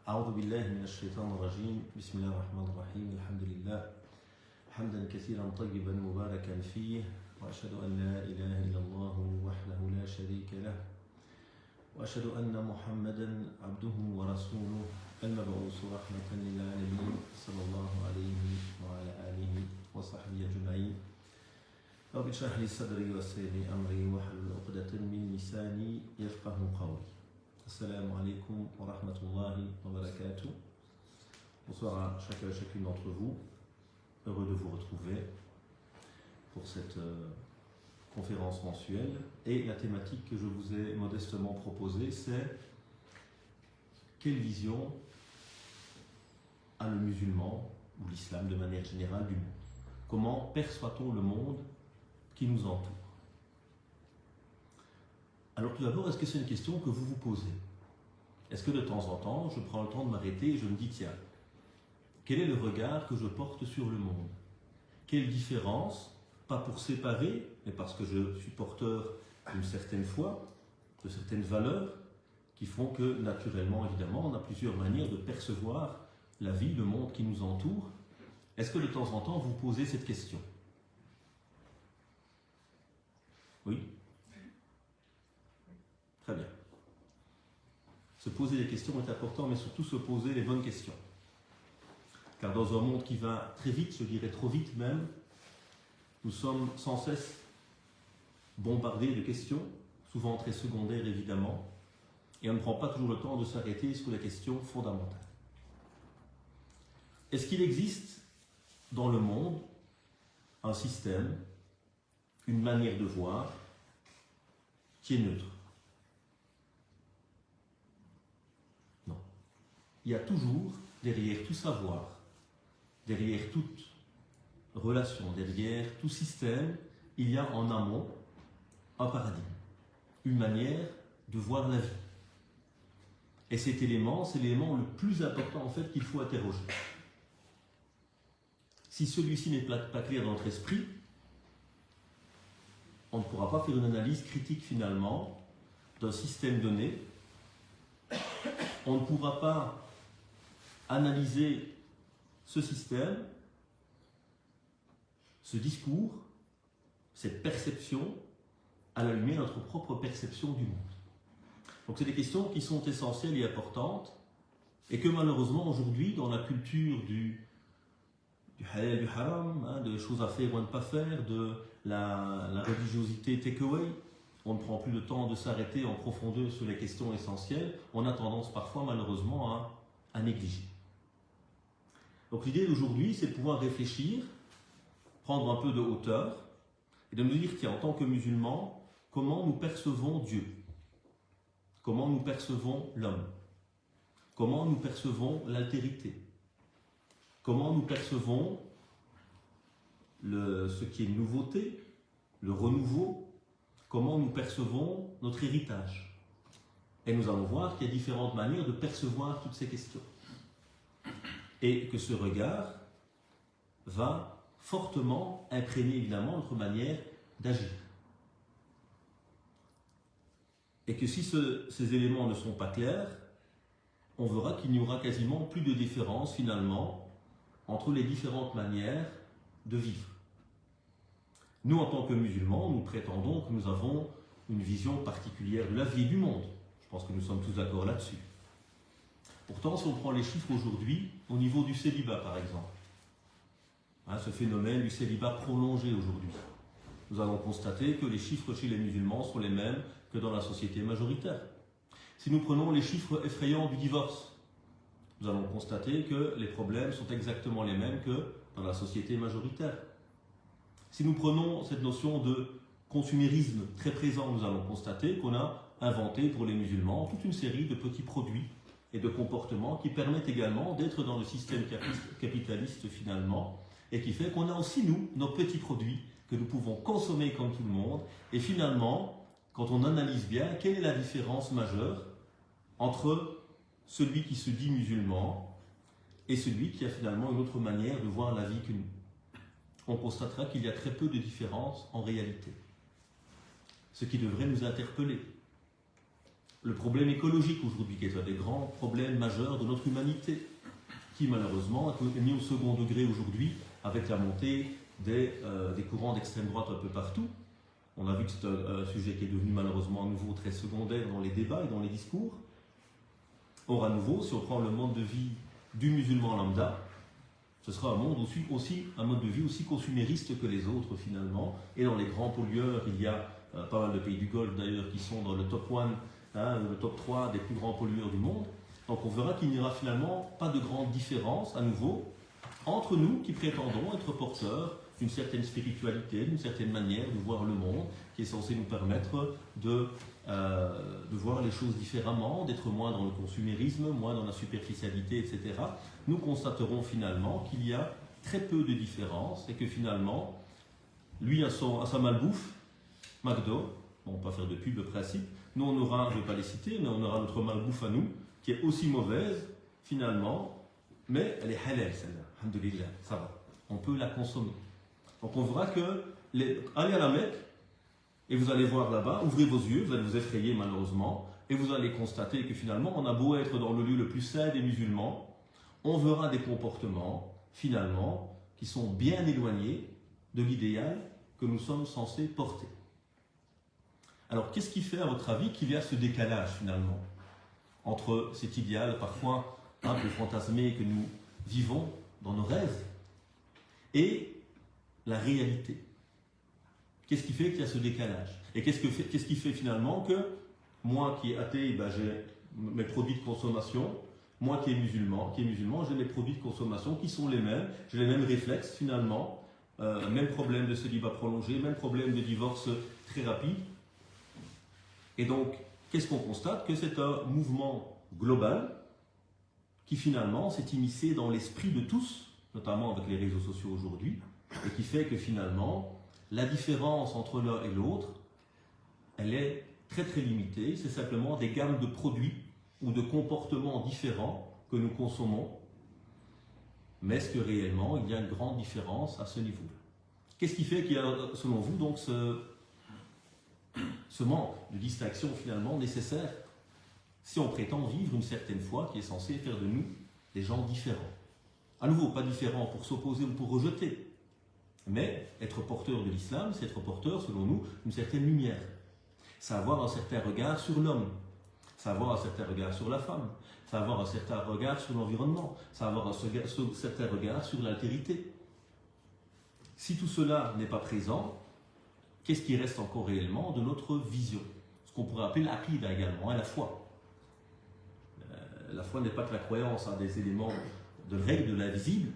أعوذ بالله من الشيطان الرجيم بسم الله الرحمن الرحيم الحمد لله حمدا كثيرا طيبا مباركا فيه وأشهد أن لا إله إلا الله وحده لا شريك له وأشهد أن محمدا عبده ورسوله المبعوث رحمة للعالمين صلى الله عليه وعلى آله وصحبه أجمعين رب اشرح لي صدري ويسر لي أمري واحلل عقدة من لساني يفقهوا قولي. Assalamu alaikum wa rahmatullahi wa barakatuh. Bonsoir à chacun et chacune d'entre vous. Heureux de vous retrouver pour cette conférence mensuelle. Et la thématique que je vous ai modestement proposée, c'est quelle vision a le musulman ou l'islam de manière générale du monde? Comment perçoit-on le monde qui nous entoure? Alors tout d'abord, est-ce que c'est une question que vous vous posez? Est-ce que de temps en temps, je prends le temps de m'arrêter et je me dis, tiens, quel est le regard que je porte sur le monde? Quelle différence, pas pour séparer, mais parce que je suis porteur d'une certaine foi, de certaines valeurs, qui font que naturellement, évidemment, on a plusieurs manières de percevoir la vie, le monde qui nous entoure. Est-ce que de temps en temps, vous posez cette question? Oui? Très bien. Se poser des questions est important, mais surtout se poser les bonnes questions. Car dans un monde qui va très vite, je dirais trop vite même, nous sommes sans cesse bombardés de questions, souvent très secondaires évidemment, et on ne prend pas toujours le temps de s'arrêter sur les questions fondamentales. Est-ce qu'il existe dans le monde un système, une manière de voir qui est neutre? Il y a toujours, derrière tout savoir, derrière toute relation, derrière tout système, il y a en amont un paradigme, une manière de voir la vie. Et cet élément, c'est l'élément le plus important en fait qu'il faut interroger. Si celui-ci n'est pas clair dans notre esprit, on ne pourra pas faire une analyse critique finalement d'un système donné. On ne pourra pas analyser ce système, ce discours, cette perception à la lumière de notre propre perception du monde. Donc c'est des questions qui sont essentielles et importantes et que malheureusement aujourd'hui dans la culture du halal et du haram, de choses à faire ou à ne pas faire, de la religiosité takeaway, on ne prend plus le temps de s'arrêter en profondeur sur les questions essentielles, on a tendance parfois malheureusement à négliger. Donc l'idée d'aujourd'hui, c'est de pouvoir réfléchir, prendre un peu de hauteur et de nous dire, tiens, en tant que musulmans, comment nous percevons Dieu? Comment nous percevons l'homme? Comment nous percevons l'altérité? Comment nous percevons ce qui est nouveauté, le renouveau? Comment nous percevons notre héritage? Et nous allons voir qu'il y a différentes manières de percevoir toutes ces questions. Et que ce regard va fortement imprégner évidemment notre manière d'agir. Et que si ces éléments ne sont pas clairs, on verra qu'il n'y aura quasiment plus de différence finalement entre les différentes manières de vivre. Nous, en tant que musulmans, nous prétendons que nous avons une vision particulière de la vie et du monde. Je pense que nous sommes tous d'accord là-dessus. Pourtant, si on prend les chiffres aujourd'hui, au niveau du célibat par exemple, ce phénomène du célibat prolongé aujourd'hui, nous allons constater que les chiffres chez les musulmans sont les mêmes que dans la société majoritaire. Si nous prenons les chiffres effrayants du divorce, nous allons constater que les problèmes sont exactement les mêmes que dans la société majoritaire. Si nous prenons cette notion de consumérisme très présent, nous allons constater qu'on a inventé pour les musulmans toute une série de petits produits et de comportements qui permettent également d'être dans le système capitaliste finalement et qui fait qu'on a aussi nous, nos petits produits que nous pouvons consommer comme tout le monde et finalement, quand on analyse bien, quelle est la différence majeure entre celui qui se dit musulman et celui qui a finalement une autre manière de voir la vie que nous? On constatera qu'il y a très peu de différence en réalité. Ce qui devrait nous interpeller. le problème écologique aujourd'hui, qui est un des grands problèmes majeurs de notre humanité, qui malheureusement est mis au second degré aujourd'hui avec la montée des courants d'extrême droite un peu partout. On a vu que c'est un sujet qui est devenu malheureusement à nouveau très secondaire dans les débats et dans les discours. Or, à nouveau, si on prend le mode de vie du musulman lambda, ce sera un monde aussi un mode de vie aussi consumériste que les autres finalement. Et dans les grands pollueurs, il y a pas mal de pays du Golfe d'ailleurs qui sont dans le top 1, le top 3 des plus grands pollueurs du monde. Donc on verra qu'il n'y aura finalement pas de grande différence à nouveau entre nous qui prétendons être porteurs d'une certaine spiritualité, d'une certaine manière de voir le monde, qui est censé nous permettre de voir les choses différemment, d'être moins dans le consumérisme, moins dans la superficialité, etc. Nous constaterons finalement qu'il y a très peu de différences et que finalement, lui à sa malbouffe, McDo, on ne va pas faire de pub le principe, nous on aura, je ne vais pas les citer, mais on aura notre malbouffe à nous, qui est aussi mauvaise finalement, mais elle est halal celle-là, alhamdoulilah, ça va, on peut la consommer. Donc on verra que, allez à la Mecque, et vous allez voir là-bas, ouvrez vos yeux, vous allez vous effrayer malheureusement, et vous allez constater que finalement, on a beau être dans le lieu le plus saint des musulmans, on verra des comportements, finalement, qui sont bien éloignés de l'idéal que nous sommes censés porter. Alors, qu'est-ce qui fait, à votre avis, qu'il y a ce décalage, finalement, entre cet idéal, parfois un peu fantasmé, que nous vivons dans nos rêves, et la réalité? Qu'est-ce qui fait qu'il y a ce décalage? Et qu'est-ce qui fait finalement que moi qui est athée, j'ai mes produits de consommation, moi qui est musulman, j'ai mes produits de consommation qui sont les mêmes, j'ai les mêmes réflexes finalement, même problème de célibat prolongé, même problème de divorce très rapide. Et donc, qu'est-ce qu'on constate? Que c'est un mouvement global qui finalement s'est immiscé dans l'esprit de tous, notamment avec les réseaux sociaux aujourd'hui, et qui fait que finalement, la différence entre l'un et l'autre, elle est très très limitée. C'est simplement des gammes de produits ou de comportements différents que nous consommons. Mais est-ce que réellement il y a une grande différence à ce niveau? Qu'est-ce qui fait qu'il y a, selon vous, donc ce manque de distinction finalement nécessaire si on prétend vivre une certaine foi qui est censée faire de nous des gens différents? À nouveau, pas différents pour s'opposer ou pour rejeter. Mais être porteur de l'islam, c'est être porteur, selon nous, d'une certaine lumière. C'est avoir un certain regard sur l'homme, c'est avoir un certain regard sur la femme, c'est avoir un certain regard sur l'environnement, c'est avoir un certain regard sur l'altérité. Si tout cela n'est pas présent, qu'est-ce qui reste encore réellement de notre vision? Ce qu'on pourrait appeler l'aqida également, la foi. La foi n'est pas que la croyance à des éléments de règles de l'invisible.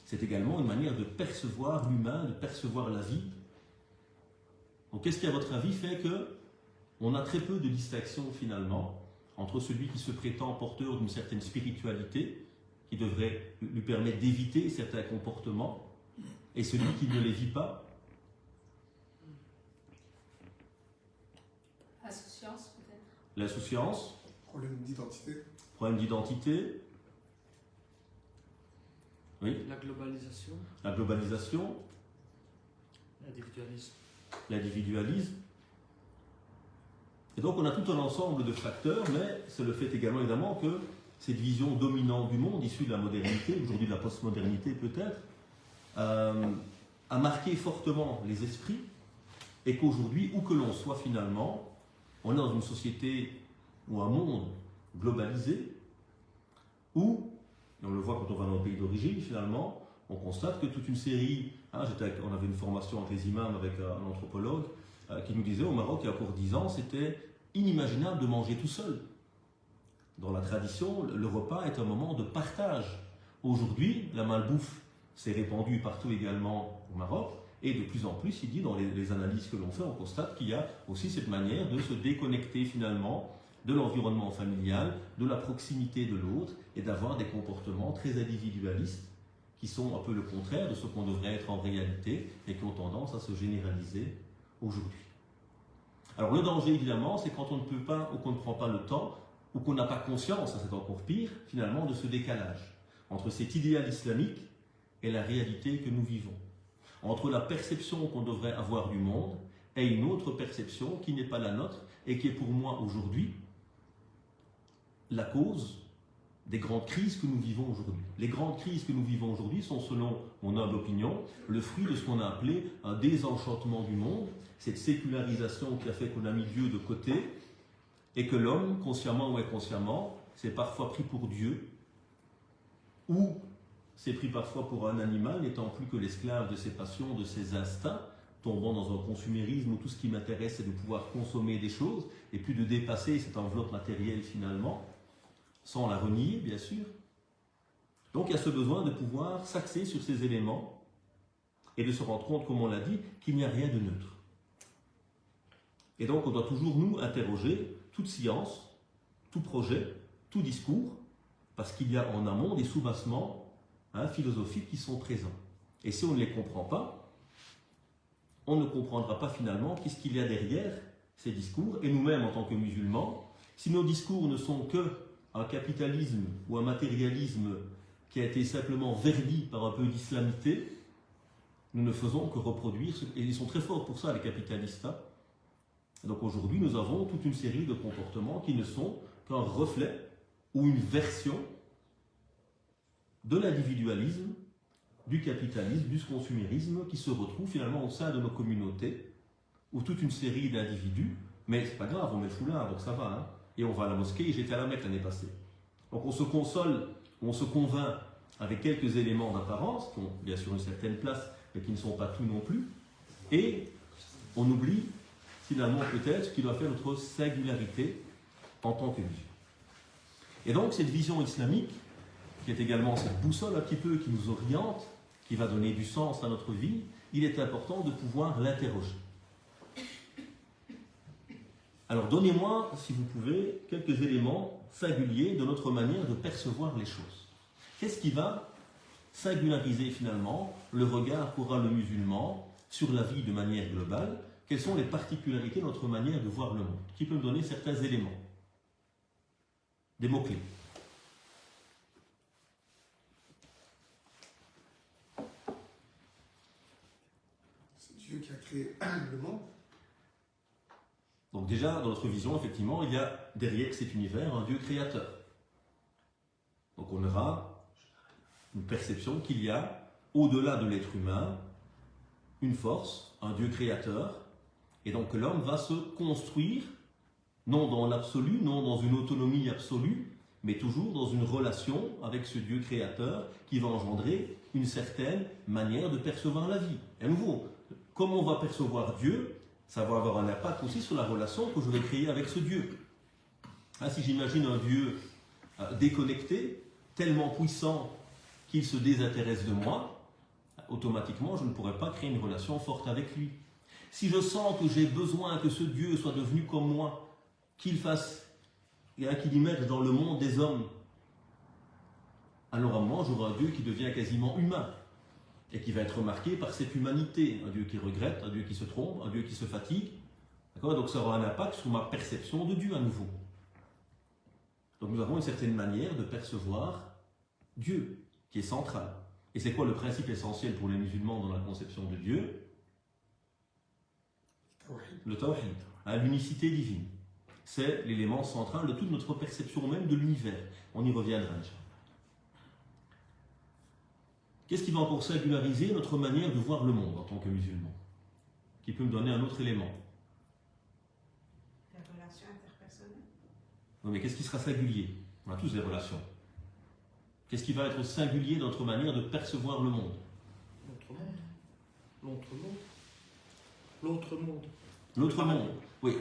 C'est également une manière de percevoir l'humain, de percevoir la vie. Donc qu'est-ce qui, à votre avis, fait qu'on a très peu de distinction finalement entre celui qui se prétend porteur d'une certaine spiritualité, qui devrait lui permettre d'éviter certains comportements, et celui qui ne les vit pas? Insouciance peut-être. L'insouciance. Problème d'identité. Problème d'identité. Oui. La globalisation. La globalisation. L'individualisme. L'individualisme. Et donc on a tout un ensemble de facteurs, mais c'est le fait également évidemment que cette vision dominante du monde, issue de la modernité, aujourd'hui de la postmodernité peut-être, a marqué fortement les esprits, et qu'aujourd'hui, où que l'on soit finalement, on est dans une société ou un monde globalisé, où, et on le voit quand on va dans le pays d'origine finalement, on constate que toute une série, on avait une formation avec les imams avec un anthropologue qui nous disait au Maroc il y a encore 10 ans, c'était inimaginable de manger tout seul. Dans la tradition, le repas est un moment de partage. Aujourd'hui, la malbouffe s'est répandue partout également au Maroc, et de plus en plus, il dit, dans les analyses que l'on fait, on constate qu'il y a aussi cette manière de se déconnecter finalement de l'environnement familial, de la proximité de l'autre, et d'avoir des comportements très individualistes qui sont un peu le contraire de ce qu'on devrait être en réalité et qui ont tendance à se généraliser aujourd'hui. Alors le danger évidemment, c'est quand on ne peut pas ou qu'on ne prend pas le temps ou qu'on n'a pas conscience, ça c'est encore pire, finalement de ce décalage entre cet idéal islamique et la réalité que nous vivons. Entre la perception qu'on devrait avoir du monde et une autre perception qui n'est pas la nôtre et qui est pour moi aujourd'hui la cause des grandes crises que nous vivons aujourd'hui. Les grandes crises que nous vivons aujourd'hui sont, selon mon humble opinion, le fruit de ce qu'on a appelé un désenchantement du monde, cette sécularisation qui a fait qu'on a mis Dieu de côté et que l'homme, consciemment ou inconsciemment, s'est parfois pris pour Dieu ou s'est pris parfois pour un animal, n'étant plus que l'esclave de ses passions, de ses instincts, tombant dans un consumérisme où tout ce qui m'intéresse c'est de pouvoir consommer des choses et puis de dépasser cette enveloppe matérielle finalement, sans la renier, bien sûr. Donc il y a ce besoin de pouvoir s'axer sur ces éléments et de se rendre compte, comme on l'a dit, qu'il n'y a rien de neutre. Et donc on doit toujours nous interroger toute science, tout projet, tout discours, parce qu'il y a en amont des soubassements philosophiques qui sont présents. Et si on ne les comprend pas, on ne comprendra pas finalement qu'est-ce qu'il y a derrière ces discours. Et nous-mêmes, en tant que musulmans, si nos discours ne sont que un capitalisme ou un matérialisme qui a été simplement verni par un peu d'islamité, nous ne faisons que reproduire, et ils sont très forts pour ça, les capitalistes. Donc aujourd'hui, nous avons toute une série de comportements qui ne sont qu'un reflet ou une version de l'individualisme, du capitalisme, du consumérisme qui se retrouve finalement au sein de nos communautés, où toute une série d'individus, mais c'est pas grave, on met le foulard, donc ça va, et on va à la mosquée, et j'étais à la Mecque l'année passée. Donc on se console, on se convainc avec quelques éléments d'apparence, qui ont bien sûr une certaine place, mais qui ne sont pas tout non plus, et on oublie finalement peut-être ce qui doit faire notre singularité en tant que musulman. Et donc cette vision islamique, qui est également cette boussole un petit peu qui nous oriente, qui va donner du sens à notre vie, il est important de pouvoir l'interroger. Alors donnez-moi, si vous pouvez, quelques éléments singuliers de notre manière de percevoir les choses. Qu'est-ce qui va singulariser finalement le regard qu'aura le musulman sur la vie de manière globale? Quelles sont les particularités de notre manière de voir le monde? Qui peut me donner certains éléments? Des mots-clés. C'est Dieu qui a créé le monde. Donc déjà, dans notre vision, effectivement, il y a derrière cet univers un Dieu créateur. Donc on aura une perception qu'il y a, au-delà de l'être humain, une force, un Dieu créateur, et donc que l'homme va se construire, non dans l'absolu, non dans une autonomie absolue, mais toujours dans une relation avec ce Dieu créateur qui va engendrer une certaine manière de percevoir la vie. Et à nouveau, comment on va percevoir Dieu, ça va avoir un impact aussi sur la relation que je vais créer avec ce Dieu. Si j'imagine un Dieu déconnecté, tellement puissant qu'il se désintéresse de moi, automatiquement je ne pourrai pas créer une relation forte avec lui. Si je sens que j'ai besoin que ce Dieu soit devenu comme moi, qu'il immerge dans le monde des hommes, alors à un moment j'aurai un Dieu qui devient quasiment humain et qui va être marqué par cette humanité, un Dieu qui regrette, un Dieu qui se trompe, un Dieu qui se fatigue. Donc ça aura un impact sur ma perception de Dieu à nouveau. Donc nous avons une certaine manière de percevoir Dieu qui est centrale. Et c'est quoi le principe essentiel pour les musulmans dans la conception de Dieu? Le tawhid, l'unicité divine. C'est l'élément central de toute notre perception même de l'univers. On y reviendra. Qu'est-ce qui va encore singulariser notre manière de voir le monde en tant que musulman? Qui peut me donner un autre élément? Les relations interpersonnelles. Non, mais qu'est-ce qui sera singulier? On a tous des relations. Qu'est-ce qui va être singulier dans notre manière de percevoir le monde? L'autre monde. L'autre monde. L'autre monde, oui.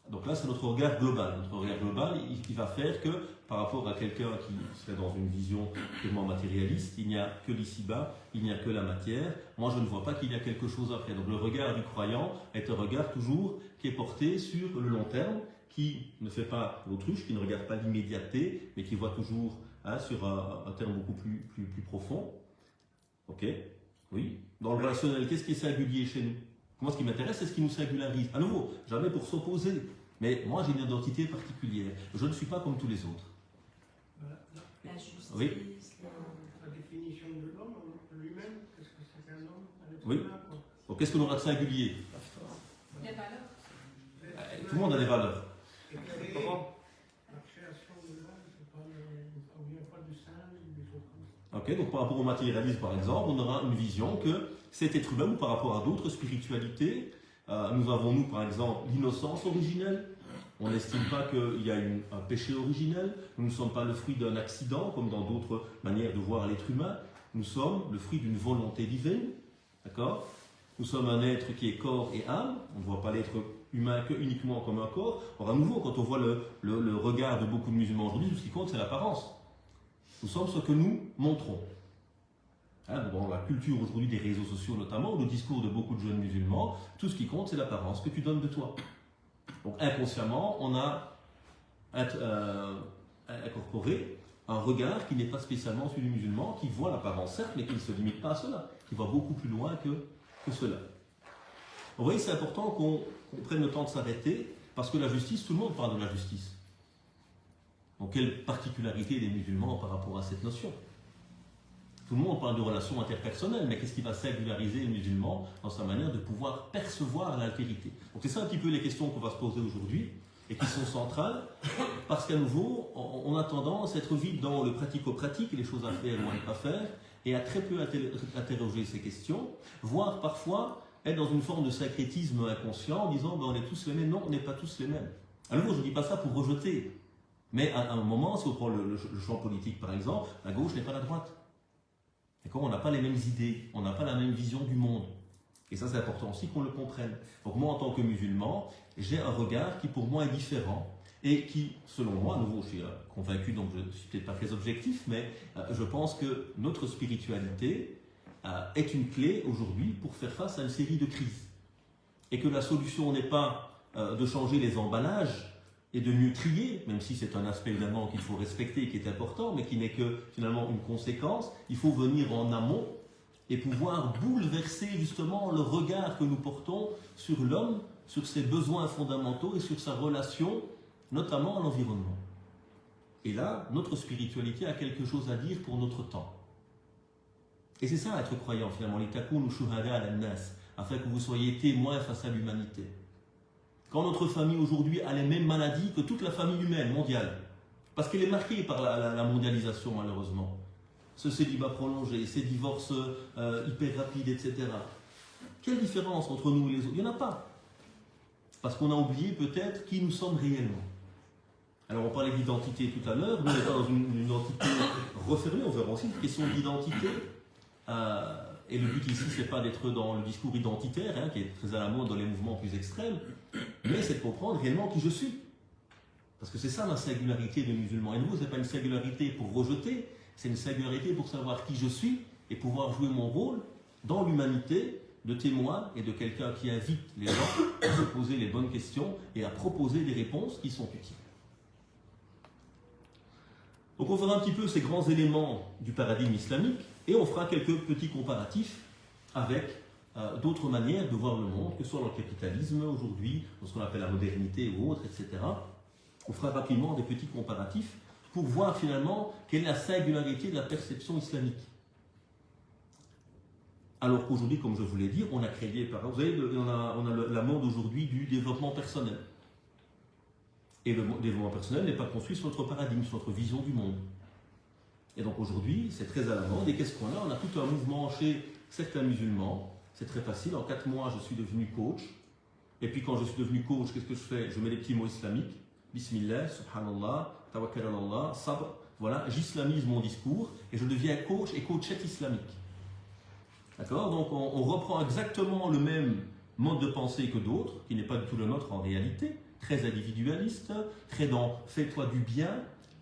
Donc là, c'est notre regard global. Notre regard global, il va faire que, par rapport à quelqu'un qui serait dans une vision purement matérialiste, il n'y a que l'ici-bas, il n'y a que la matière. Moi, je ne vois pas qu'il y a quelque chose après. Donc le regard du croyant est un regard toujours qui est porté sur le long terme, qui ne fait pas l'autruche, qui ne regarde pas l'immédiateté, mais qui voit toujours sur un terme beaucoup plus profond. Ok? Oui. Dans le relationnel, qu'est-ce qui est singulier chez nous? Moi, ce qui m'intéresse, c'est ce qui nous singularise. À nouveau, jamais pour s'opposer. Mais moi, j'ai une identité particulière. Je ne suis pas comme tous les autres. La justice. Oui. La définition de l'homme lui-même, qu'est-ce que c'est qu'un homme? Oui. Donc, qu'est-ce que l'on a de singulier? Les valeurs. Tout le monde a des valeurs. C'est créé. La création de l'homme, on ne vient pas du singe ou des choses comme ça. Ok, donc par rapport au matérialisme par exemple, on aura une vision que cet être humain, ou par rapport à d'autres spiritualités, nous avons nous par exemple l'innocence originelle. On n'estime pas qu'il y a un péché originel. Nous ne sommes pas le fruit d'un accident, comme dans d'autres manières de voir l'être humain. Nous sommes le fruit d'une volonté divine. D'accord ? Nous sommes un être qui est corps et âme. On ne voit pas l'être humain que uniquement comme un corps. Or, à nouveau, quand on voit le regard de beaucoup de musulmans aujourd'hui, tout ce qui compte, c'est l'apparence. Nous sommes ce que nous montrons. Hein, dans la culture aujourd'hui des réseaux sociaux notamment, le discours de beaucoup de jeunes musulmans, tout ce qui compte, c'est l'apparence que tu donnes de toi. Donc inconsciemment, on a incorporé un regard qui n'est pas spécialement celui du musulman, qui voit l'apparence certes, mais qui ne se limite pas à cela, qui va beaucoup plus loin que cela. Vous voyez, c'est important qu'on prenne le temps de s'arrêter, parce que la justice, tout le monde parle de la justice. Donc quelle particularité des musulmans par rapport à cette notion ? Tout le monde parle de relations interpersonnelles, mais qu'est-ce qui va singulariser le musulman dans sa manière de pouvoir percevoir l'altérité ? Donc c'est ça un petit peu les questions qu'on va se poser aujourd'hui, et qui sont centrales, parce qu'à nouveau, on a tendance à être vite dans le pratico-pratique, les choses à faire ou à ne pas faire, et à très peu interroger ces questions, voire parfois être dans une forme de syncrétisme inconscient, en disant ben, on est tous les mêmes. Non, on n'est pas tous les mêmes. À nouveau, je ne dis pas ça pour rejeter, mais à un moment, si on prend le champ politique par exemple, la gauche n'est pas la droite. D'accord ? On n'a pas les mêmes idées, on n'a pas la même vision du monde. Et ça, c'est important aussi qu'on le comprenne. Donc moi, en tant que musulman, j'ai un regard qui pour moi est différent et qui, selon moi, à nouveau, je suis convaincu, donc je ne suis peut-être pas très objectif, mais je pense que notre spiritualité est une clé aujourd'hui pour faire face à une série de crises. Et que la solution n'est pas de changer les emballages et de mieux trier, même si c'est un aspect évidemment qu'il faut respecter et qui est important, mais qui n'est que finalement une conséquence. Il faut venir en amont et pouvoir bouleverser justement le regard que nous portons sur l'homme, sur ses besoins fondamentaux et sur sa relation, notamment à l'environnement. Et là, notre spiritualité a quelque chose à dire pour notre temps. Et c'est ça être croyant finalement, litakunu shuhada ala nas, afin que vous soyez témoins face à l'humanité. Quand notre famille aujourd'hui a les mêmes maladies que toute la famille humaine mondiale, parce qu'elle est marquée par la mondialisation malheureusement, ce célibat prolongé, ces divorces hyper rapides, etc. Quelle différence entre nous et les autres ? Il n'y en a pas. Parce qu'on a oublié peut-être qui nous sommes réellement. Alors on parlait d'identité tout à l'heure, nous on est dans une identité refermée, on verra aussi une question d'identité. Et le but ici, c'est pas d'être dans le discours identitaire, qui est très à la mode dans les mouvements plus extrêmes, mais c'est de comprendre réellement qui je suis. Parce que c'est ça la singularité des musulmans. Et nous, ce n'est pas une singularité pour rejeter, c'est une singularité pour savoir qui je suis et pouvoir jouer mon rôle dans l'humanité de témoin et de quelqu'un qui invite les gens à se poser les bonnes questions et à proposer des réponses qui sont utiles. Donc on verra un petit peu ces grands éléments du paradigme islamique et on fera quelques petits comparatifs avec d'autres manières de voir le monde, que ce soit dans le capitalisme aujourd'hui, dans ce qu'on appelle la modernité ou autre, etc. On fera rapidement des petits comparatifs pour voir finalement quelle est la singularité de la perception islamique. Alors qu'aujourd'hui, comme je vous l'ai dit, on a créé, vous savez, on a la mode aujourd'hui du développement personnel. Et le développement personnel n'est pas construit sur notre paradigme, sur notre vision du monde. Et donc aujourd'hui, c'est très à la mode. Et qu'est-ce qu'on a ? On a tout un mouvement chez certains musulmans. C'est très facile. En 4 mois, je suis devenu coach. Et puis quand je suis devenu coach, qu'est-ce que je fais ? Je mets des petits mots islamiques. Bismillah, subhanallah, tawakkal ala Allah, sabr. Voilà, j'islamise mon discours et je deviens coach et coachette islamique. D'accord ? Donc on reprend exactement le même mode de pensée que d'autres, qui n'est pas du tout le nôtre en réalité, très individualiste, très dans « fais-toi du bien ».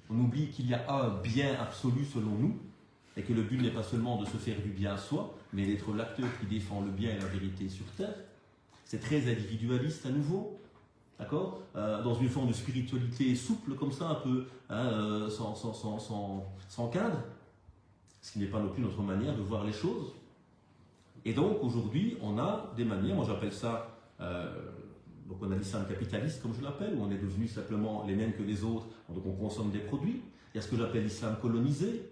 On oublie qu'il y a un bien absolu selon nous, et que le but n'est pas seulement de se faire du bien à soi, mais d'être l'acteur qui défend le bien et la vérité sur terre. C'est très individualiste à nouveau, d'accord ? Dans une forme de spiritualité souple comme ça, un peu sans cadre, ce qui n'est pas non plus notre manière de voir les choses. Et donc aujourd'hui, on a des manières, moi j'appelle ça, donc on a l'islam capitaliste comme je l'appelle, où on est devenu simplement les mêmes que les autres, donc on consomme des produits. Il y a ce que j'appelle l'islam colonisé,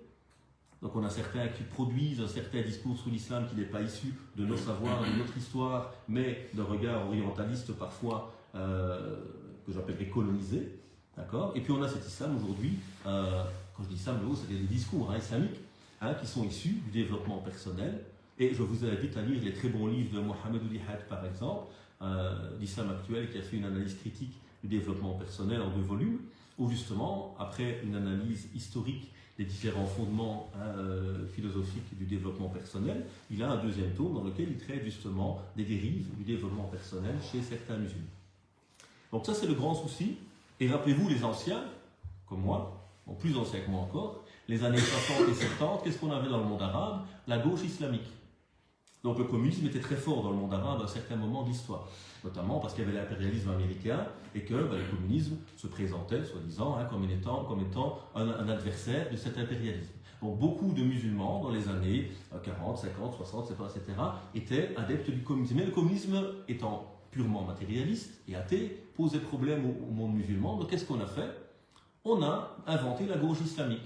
donc on a certains qui produisent un certain discours sur l'islam qui n'est pas issu de nos savoirs, de notre histoire, mais d'un regard orientaliste parfois que j'appellerais colonisé. D'accord? Et puis on a cet islam aujourd'hui, quand je dis islam, c'est des discours islamiques qui sont issus du développement personnel. Et je vous invite à lire les très bons livres de Mohamed Oulihad, par exemple, l'islam actuel, qui a fait une analyse critique du développement personnel en 2 volumes, où justement, après une analyse historique des différents fondements philosophiques du développement personnel, il a un 2e tome dans lequel il traite justement des dérives du développement personnel chez certains musulmans. Donc ça, c'est le grand souci. Et rappelez-vous, les anciens, comme moi, bon, plus anciens que moi encore, les années 60 et 70, qu'est-ce qu'on avait dans le monde arabe? La gauche islamique. Donc le communisme était très fort dans le monde arabe à un certain moment de l'histoire, notamment parce qu'il y avait l'impérialisme américain et que le communisme se présentait, soi-disant, comme étant un adversaire de cet impérialisme. Donc beaucoup de musulmans dans les années 40, 50, 60, etc. étaient adeptes du communisme. Mais le communisme étant purement matérialiste et athée posait problème au monde musulman. Donc qu'est-ce qu'on a fait? On a inventé la gauche islamique.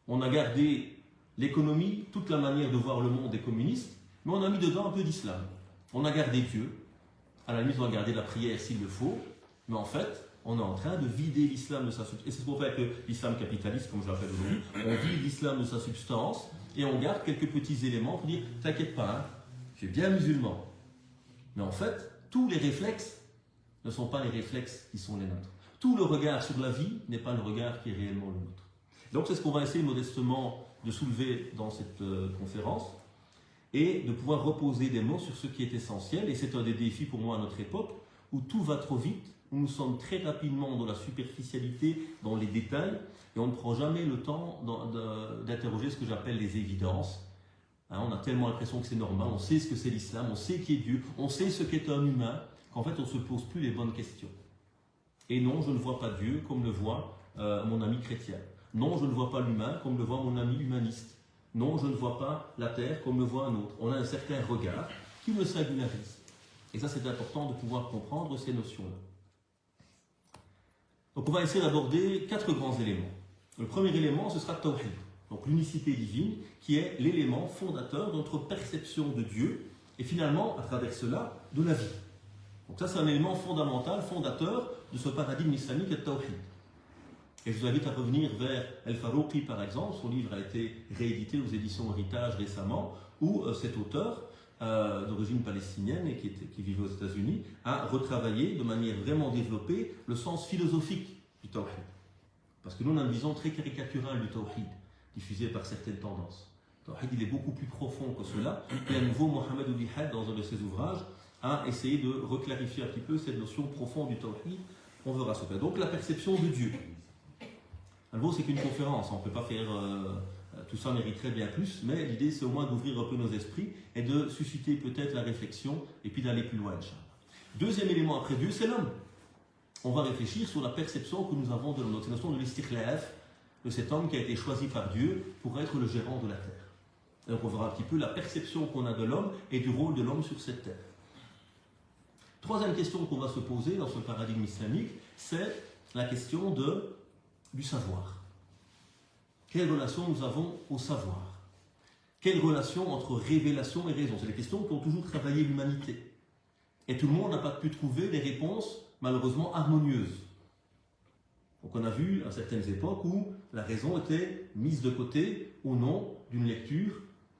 On a gardé l'économie, toute la manière de voir le monde des communistes, mais on a mis dedans un peu d'islam. On a gardé Dieu. À la limite, on a gardé la prière s'il le faut. Mais en fait, on est en train de vider l'islam de sa substance. Et c'est pour ça que l'islam capitaliste, comme je l'appelle aujourd'hui, on vide l'islam de sa substance et on garde quelques petits éléments pour dire « T'inquiète pas, tu es bien musulman. » Mais en fait, tous les réflexes ne sont pas les réflexes qui sont les nôtres. Tout le regard sur la vie n'est pas le regard qui est réellement le nôtre. Donc c'est ce qu'on va essayer modestement de soulever dans cette conférence et de pouvoir reposer des mots sur ce qui est essentiel. Et c'est un des défis pour moi à notre époque où tout va trop vite, où nous sommes très rapidement dans la superficialité, dans les détails, et on ne prend jamais le temps d'interroger ce que j'appelle les évidences. On a tellement l'impression que c'est normal, on sait ce que c'est l'islam, on sait qui est Dieu, on sait ce qu'est un humain, qu'en fait on ne se pose plus les bonnes questions. Et non, je ne vois pas Dieu comme le voit mon ami chrétien. Non, je ne vois pas l'humain comme le voit mon ami humaniste. Non, je ne vois pas la terre comme le voit un autre. On a un certain regard qui me singularise. Et ça, c'est important de pouvoir comprendre ces notions-là. Donc on va essayer d'aborder 4 grands éléments. Le premier élément, ce sera Tawhid, donc l'unicité divine, qui est l'élément fondateur de notre perception de Dieu, et finalement, à travers cela, de la vie. Donc ça, c'est un élément fondamental, fondateur de ce paradigme islamique et Tawhid. Et je vous invite à revenir vers El-Farouqi, par exemple. Son livre a été réédité aux éditions Héritage récemment, où cet auteur, d'origine palestinienne et qui vivait aux États-Unis, a retravaillé de manière vraiment développée le sens philosophique du Tawhid. Parce que nous, on a une vision très caricaturale du Tawhid, diffusée par certaines tendances. Le Tawhid, il est beaucoup plus profond que cela. Et à nouveau, Mohamed Oulihad, dans un de ses ouvrages, a essayé de reclarifier un petit peu cette notion profonde du Tawhid. On verra ce que c'est. Donc la perception de Dieu. À nouveau, c'est qu'une conférence, on ne peut pas faire tout ça, mériterait bien plus, mais l'idée c'est au moins d'ouvrir un peu nos esprits et de susciter peut-être la réflexion et puis d'aller plus loin, Inch'Allah. Deuxième élément après Dieu, c'est l'homme. On va réfléchir sur la perception que nous avons de l'homme, cette notion de l'istikhlaf, de cet homme qui a été choisi par Dieu pour être le gérant de la terre. Et donc on verra un petit peu la perception qu'on a de l'homme et du rôle de l'homme sur cette terre. Troisième question qu'on va se poser dans ce paradigme islamique, c'est la question du savoir. Quelle relation nous avons au savoir? Quelle relation entre révélation et raison? C'est des questions qui ont toujours travaillé l'humanité. Et tout le monde n'a pas pu trouver des réponses, malheureusement, harmonieuses. Donc on a vu à certaines époques où la raison était mise de côté au nom d'une lecture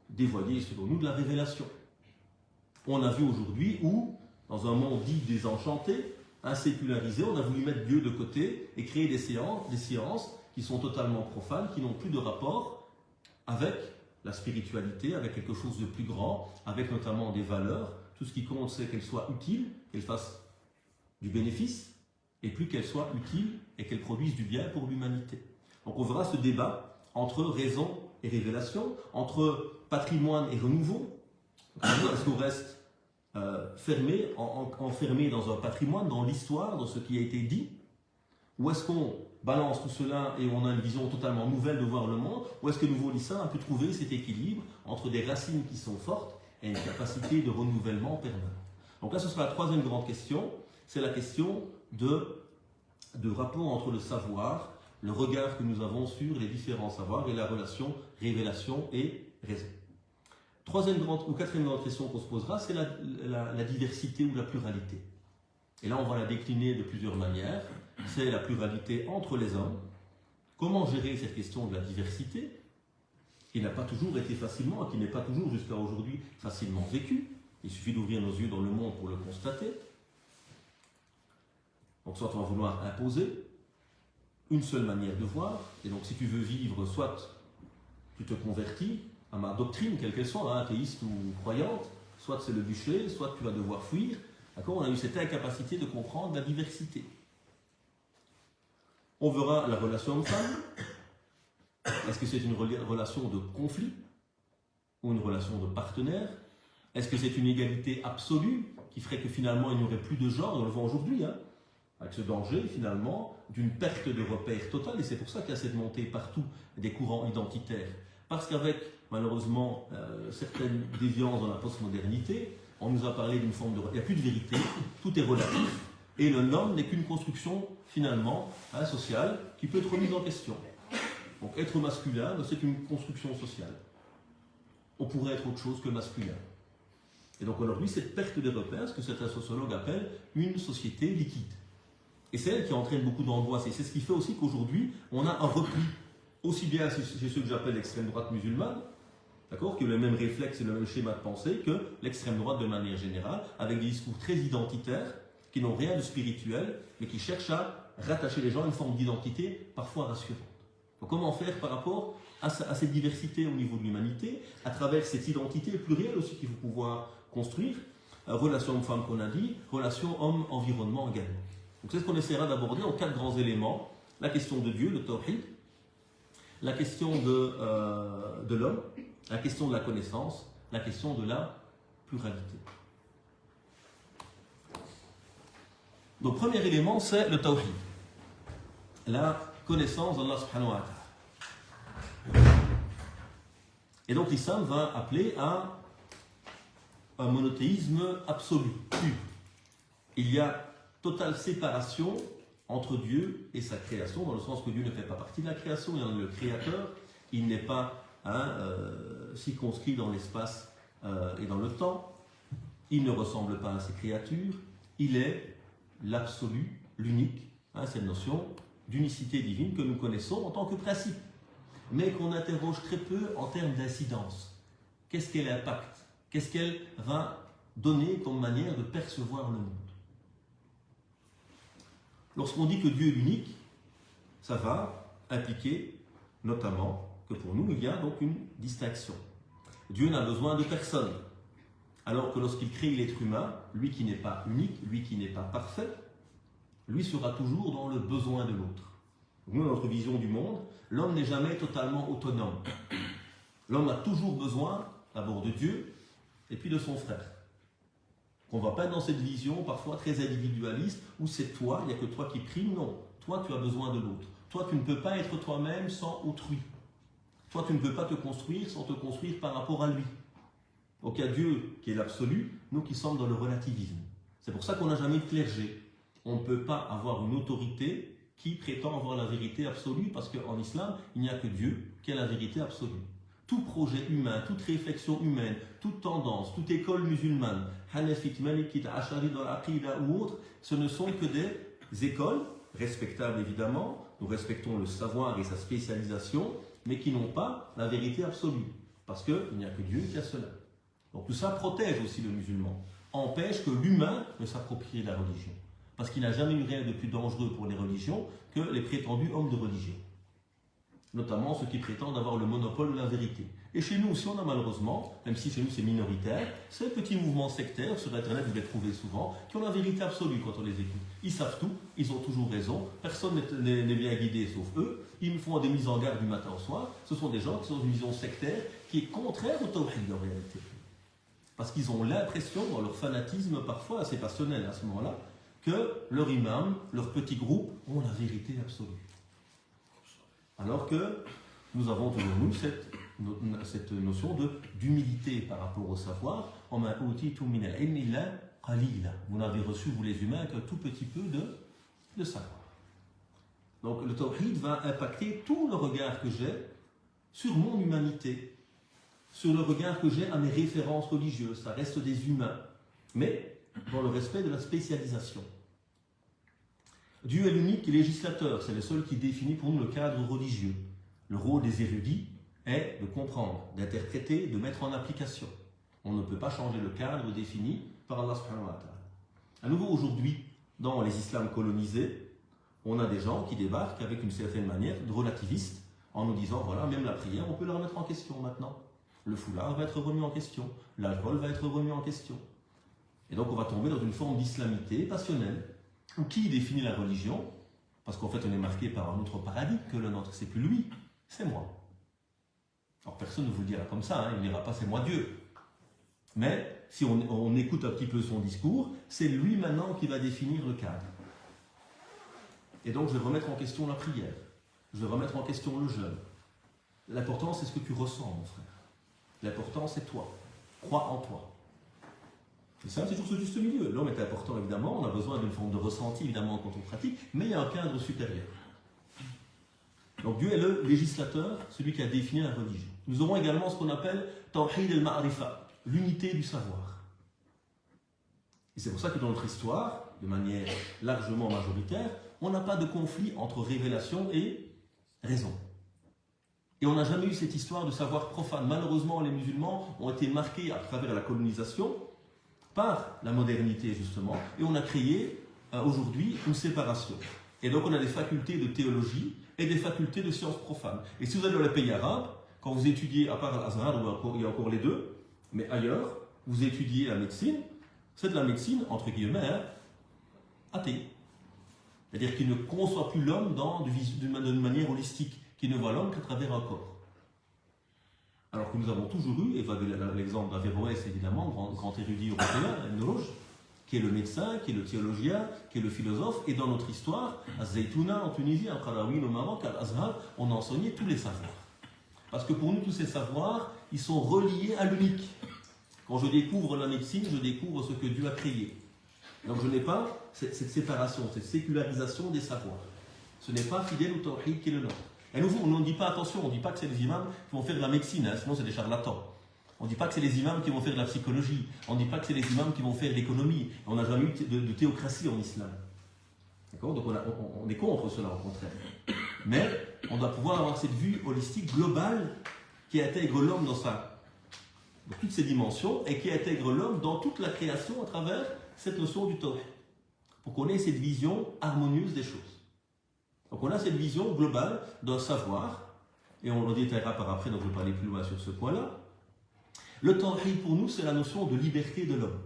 dévoyée, selon nous, de la révélation. On a vu aujourd'hui où, dans un monde dit désenchanté, insécularisé, on a voulu mettre Dieu de côté et créer des sciences qui sont totalement profanes, qui n'ont plus de rapport avec la spiritualité, avec quelque chose de plus grand, avec notamment des valeurs. Tout ce qui compte, c'est qu'elles soient utiles, qu'elles fassent du bénéfice, et plus qu'elles soient utiles et qu'elles produisent du bien pour l'humanité. Donc on verra ce débat entre raison et révélation, entre patrimoine et renouveau. Est-ce qu'on reste enfermé dans un patrimoine, dans l'histoire, dans ce qui a été dit, ou est-ce qu'on balance tout cela et on a une vision totalement nouvelle de voir le monde, ou est-ce que nouveau l'islam a pu trouver cet équilibre entre des racines qui sont fortes et une capacité de renouvellement permanent? Donc là, ce sera la troisième grande question, c'est la question de rapport entre le savoir, le regard que nous avons sur les différents savoirs et la relation révélation et raison. Quatrième grande question qu'on se posera, c'est la diversité ou la pluralité. Et là, on va la décliner de plusieurs manières. C'est la pluralité entre les hommes. Comment gérer cette question de la diversité, qui n'a pas toujours été facilement, et qui n'est pas toujours jusqu'à aujourd'hui facilement vécue. Il suffit d'ouvrir nos yeux dans le monde pour le constater. Donc soit on va vouloir imposer une seule manière de voir, et donc si tu veux vivre, soit tu te convertis à ma doctrine, quelle qu'elle soit, athéiste ou croyante, soit c'est le bûcher, soit tu vas devoir fuir. D'accord ? On a eu cette incapacité de comprendre la diversité. On verra la relation homme-femme. Est-ce que c'est une relation de conflit ou une relation de partenaire? Est-ce que c'est une égalité absolue qui ferait que finalement il n'y aurait plus de genre? On le voit aujourd'hui, avec ce danger finalement d'une perte de repères totale, et c'est pour ça qu'il y a cette montée partout des courants identitaires. Parce qu'avec malheureusement certaines déviances dans la postmodernité, on nous a parlé d'une forme de... Il n'y a plus de vérité, tout est relatif, et le homme n'est qu'une construction finalement sociale qui peut être remise en question. Donc être masculin, c'est une construction sociale. On pourrait être autre chose que masculin. Et donc aujourd'hui, cette perte des repères, ce que certains sociologues appellent une société liquide. Et c'est elle qui entraîne beaucoup d'angoisse. Et c'est ce qui fait aussi qu'aujourd'hui, on a un repli, aussi bien chez ceux que j'appelle l'extrême droite musulmane, d'accord, qui ont le même réflexe et le même schéma de pensée que l'extrême droite de manière générale, avec des discours très identitaires, qui n'ont rien de spirituel, mais qui cherchent à rattacher les gens à une forme d'identité parfois rassurante. Donc comment faire par rapport à cette diversité au niveau de l'humanité, à travers cette identité plurielle aussi qu'il faut pouvoir construire, relation homme-femme qu'on a dit, relation homme-environnement également. Donc c'est ce qu'on essaiera d'aborder en 4 grands éléments: la question de Dieu, le tawhid, la question de l'homme, la question de la connaissance, la question de la pluralité. Donc premier élément, c'est le tawhid, la connaissance d'Allah subhanahu wa ta'ala. Et donc l'islam va appeler à un monothéisme absolu, pur. Il y a totale séparation entre Dieu et sa création, dans le sens que Dieu ne fait pas partie de la création, il est le créateur, il n'est pas circonscrit dans l'espace et dans le temps, il ne ressemble pas à ses créatures, il est l'absolu, l'unique, cette notion d'unicité divine que nous connaissons en tant que principe, mais qu'on interroge très peu en termes d'incidence. Qu'est-ce qu'elle impacte? Qu'est-ce qu'elle va donner comme manière de percevoir le monde? Lorsqu'on dit que Dieu est l'unique, ça va impliquer notamment que pour nous, il y a donc une distinction. Dieu n'a besoin de personne, alors que lorsqu'il crée l'être humain, lui qui n'est pas unique, lui qui n'est pas parfait, lui sera toujours dans le besoin de l'autre. Nous, dans notre vision du monde, l'homme n'est jamais totalement autonome. L'homme a toujours besoin d'abord de Dieu et puis de son frère. On ne va pas être dans cette vision parfois très individualiste où c'est toi, il n'y a que toi qui prime. Non, toi tu as besoin de l'autre. Toi tu ne peux pas être toi-même sans autrui. Toi tu ne peux pas te construire sans te construire par rapport à lui. Donc il y a Dieu qui est l'absolu, nous qui sommes dans le relativisme. C'est pour ça qu'on n'a jamais de clergé. On ne peut pas avoir une autorité qui prétend avoir la vérité absolue, parce qu'en islam, il n'y a que Dieu qui a la vérité absolue. Tout projet humain, toute réflexion humaine, toute tendance, toute école musulmane, Hanafite, Malikite, Ashari dans l'Aqida ou autre, ce ne sont que des écoles, respectables évidemment, nous respectons le savoir et sa spécialisation, mais qui n'ont pas la vérité absolue, parce qu'il n'y a que Dieu qui a cela. Donc tout ça protège aussi le musulman, empêche que l'humain ne s'approprie de la religion, parce qu'il n'a jamais eu rien de plus dangereux pour les religions que les prétendus hommes de religion. Notamment ceux qui prétendent avoir le monopole de la vérité. Et chez nous aussi, on a malheureusement, même si chez nous c'est minoritaire, ces petits mouvements sectaires, sur Internet vous les trouvez souvent, qui ont la vérité absolue quand on les écoute. Ils savent tout, ils ont toujours raison, personne n'est bien guidé sauf eux, ils font des mises en garde du matin au soir, ce sont des gens qui ont une vision sectaire qui est contraire au tawhid en réalité. Parce qu'ils ont l'impression, dans leur fanatisme parfois assez passionnel à ce moment-là, que leur imam, leur petit groupe, ont la vérité absolue. Alors que nous avons toujours nous cette notion d'humilité par rapport au savoir. Vous n'avez reçu, vous les humains, qu'un tout petit peu de savoir. Donc le tawhid va impacter tout le regard que j'ai sur mon humanité, sur le regard que j'ai à mes références religieuses. Ça reste des humains, mais dans le respect de la spécialisation. Dieu est l'unique législateur, c'est le seul qui définit pour nous le cadre religieux. Le rôle des érudits est de comprendre, d'interpréter, de mettre en application. On ne peut pas changer le cadre défini par Allah subhanahu wa ta'ala. À nouveau, aujourd'hui, dans les islams colonisés, on a des gens qui débarquent avec une certaine manière de relativistes en nous disant, voilà, même la prière, on peut la remettre en question maintenant. Le foulard va être remis en question, l'alcool va être remis en question. Et donc on va tomber dans une forme d'islamité passionnelle. Ou qui définit la religion? Parce qu'en fait on est marqué par un autre paradigme que le nôtre. C'est plus lui, c'est moi. Alors personne ne vous le dira comme ça, il ne dira pas c'est moi Dieu. Mais si on écoute un petit peu son discours, c'est lui maintenant qui va définir le cadre. Et donc je vais remettre en question la prière. Je vais remettre en question le jeûne. L'important c'est ce que tu ressens, mon frère. L'important c'est toi. Crois en toi. Et ça, c'est toujours ce juste milieu. L'homme est important, évidemment. On a besoin d'une forme de ressenti, évidemment, quand on pratique. Mais il y a un cadre supérieur. Donc Dieu est le législateur, celui qui a défini la religion. Nous aurons également ce qu'on appelle Tawhid al-Ma'rifa, l'unité du savoir. Et c'est pour ça que dans notre histoire, de manière largement majoritaire, on n'a pas de conflit entre révélation et raison. Et on n'a jamais eu cette histoire de savoir profane. Malheureusement, les musulmans ont été marqués à travers la colonisation par la modernité, justement, et on a créé aujourd'hui une séparation. Et donc on a des facultés de théologie et des facultés de sciences profanes. Et si vous allez dans les pays arabes, quand vous étudiez, à part l'Azhar, il y a encore les deux, mais ailleurs, vous étudiez la médecine, c'est de la médecine, entre guillemets, athée. C'est-à-dire qu'il ne conçoit plus l'homme d'une manière holistique, qui ne voit l'homme qu'à travers un corps. Alors que nous avons toujours eu, et l'exemple d'Averroès évidemment, grand érudit européen, ethnologue, qui est le médecin, qui est le théologien, qui est le philosophe, et dans notre histoire, à Zaytouna en Tunisie, à Qarawin au Maroc, à Azhar, on a enseigné tous les savoirs. Parce que pour nous, tous ces savoirs, ils sont reliés à l'unique. Quand je découvre la médecine, je découvre ce que Dieu a créé. Donc je n'ai pas cette séparation, cette sécularisation des savoirs. Ce n'est pas fidèle au tawhid qui est le nôtre. Et nous, on ne dit pas, attention, on ne dit pas que c'est les imams qui vont faire de la médecine, sinon c'est des charlatans. On ne dit pas que c'est les imams qui vont faire de la psychologie. On ne dit pas que c'est les imams qui vont faire de l'économie. On n'a jamais eu de théocratie en islam. D'accord? Donc on est contre cela, au contraire. Mais on doit pouvoir avoir cette vue holistique globale qui intègre l'homme dans toutes ses dimensions et qui intègre l'homme dans toute la création à travers cette notion du tawhid. Pour qu'on ait cette vision harmonieuse des choses. Donc on a cette vision globale d'un savoir, et on le détaillera par après, donc je ne vais pas aller plus loin sur ce point-là. Le tawhid pour nous, c'est la notion de liberté de l'homme.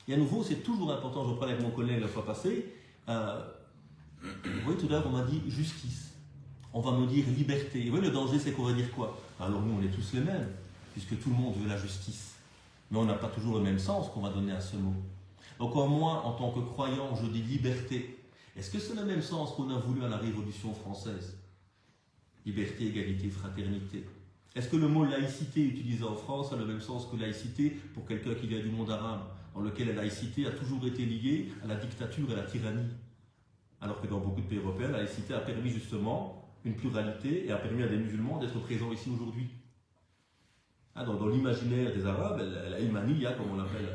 Et à nouveau, c'est toujours important, je parlais avec mon collègue la fois passée, vous voyez, tout à l'heure on m'a dit justice, on va me dire liberté. Et vous voyez, le danger c'est qu'on va dire quoi? Alors nous on est tous les mêmes, puisque tout le monde veut la justice. Mais on n'a pas toujours le même sens qu'on va donner à ce mot. Donc moi, en tant que croyant, je dis liberté. Est-ce que c'est le même sens qu'on a voulu à la Révolution française? Liberté, égalité, fraternité. Est-ce que le mot laïcité utilisé en France a le même sens que laïcité pour quelqu'un qui vient du monde arabe, dans lequel la laïcité a toujours été liée à la dictature et à la tyrannie? Alors que dans beaucoup de pays européens, la laïcité a permis justement une pluralité et a permis à des musulmans d'être présents ici aujourd'hui. Dans l'imaginaire des Arabes, la imaniya, comme on l'appelle,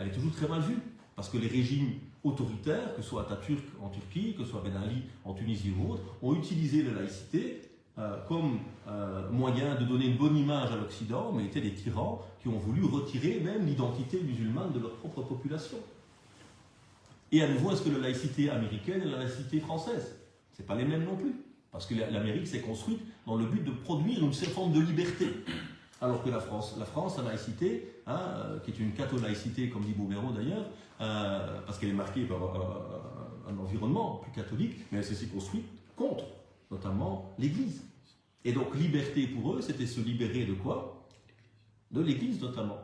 elle est toujours très mal vue. Parce que les régimes autoritaires, que ce soit Atatürk en Turquie, que ce soit Ben Ali en Tunisie ou autre, ont utilisé la laïcité comme moyen de donner une bonne image à l'Occident, mais étaient des tyrans qui ont voulu retirer même l'identité musulmane de leur propre population. Et à nouveau, est-ce que la laïcité américaine et la laïcité française? Ce n'est pas les mêmes non plus. Parce que l'Amérique s'est construite dans le but de produire une certaine forme de liberté. Alors que la France, sa laïcité, qui est une catho-laïcité, comme dit Bouguereau d'ailleurs, parce qu'elle est marquée par un environnement plus catholique, mais elle s'est construite contre, notamment l'Église. Et donc liberté pour eux, c'était se libérer de quoi? De l'Église notamment.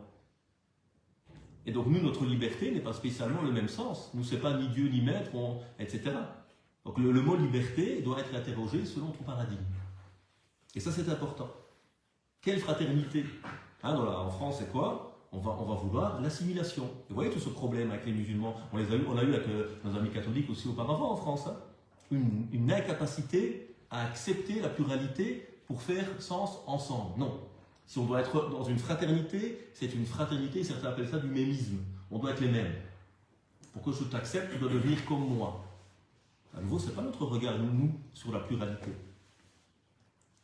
Et donc nous, notre liberté n'est pas spécialement le même sens. Nous, c'est pas ni Dieu ni maître, etc. Donc le mot liberté doit être interrogé selon ton paradigme. Et ça, c'est important. Quelle fraternité? En France, c'est quoi? On va vouloir l'assimilation. Vous voyez tout ce problème avec les musulmans. On l'a eu avec nos amis catholiques aussi auparavant en France. Une incapacité à accepter la pluralité pour faire sens ensemble. Non. Si on doit être dans une fraternité, c'est une fraternité, certains appellent ça du mémisme. On doit être les mêmes. Pour que je t'accepte, tu dois devenir comme moi. À nouveau, ce n'est pas notre regard, nous, sur la pluralité.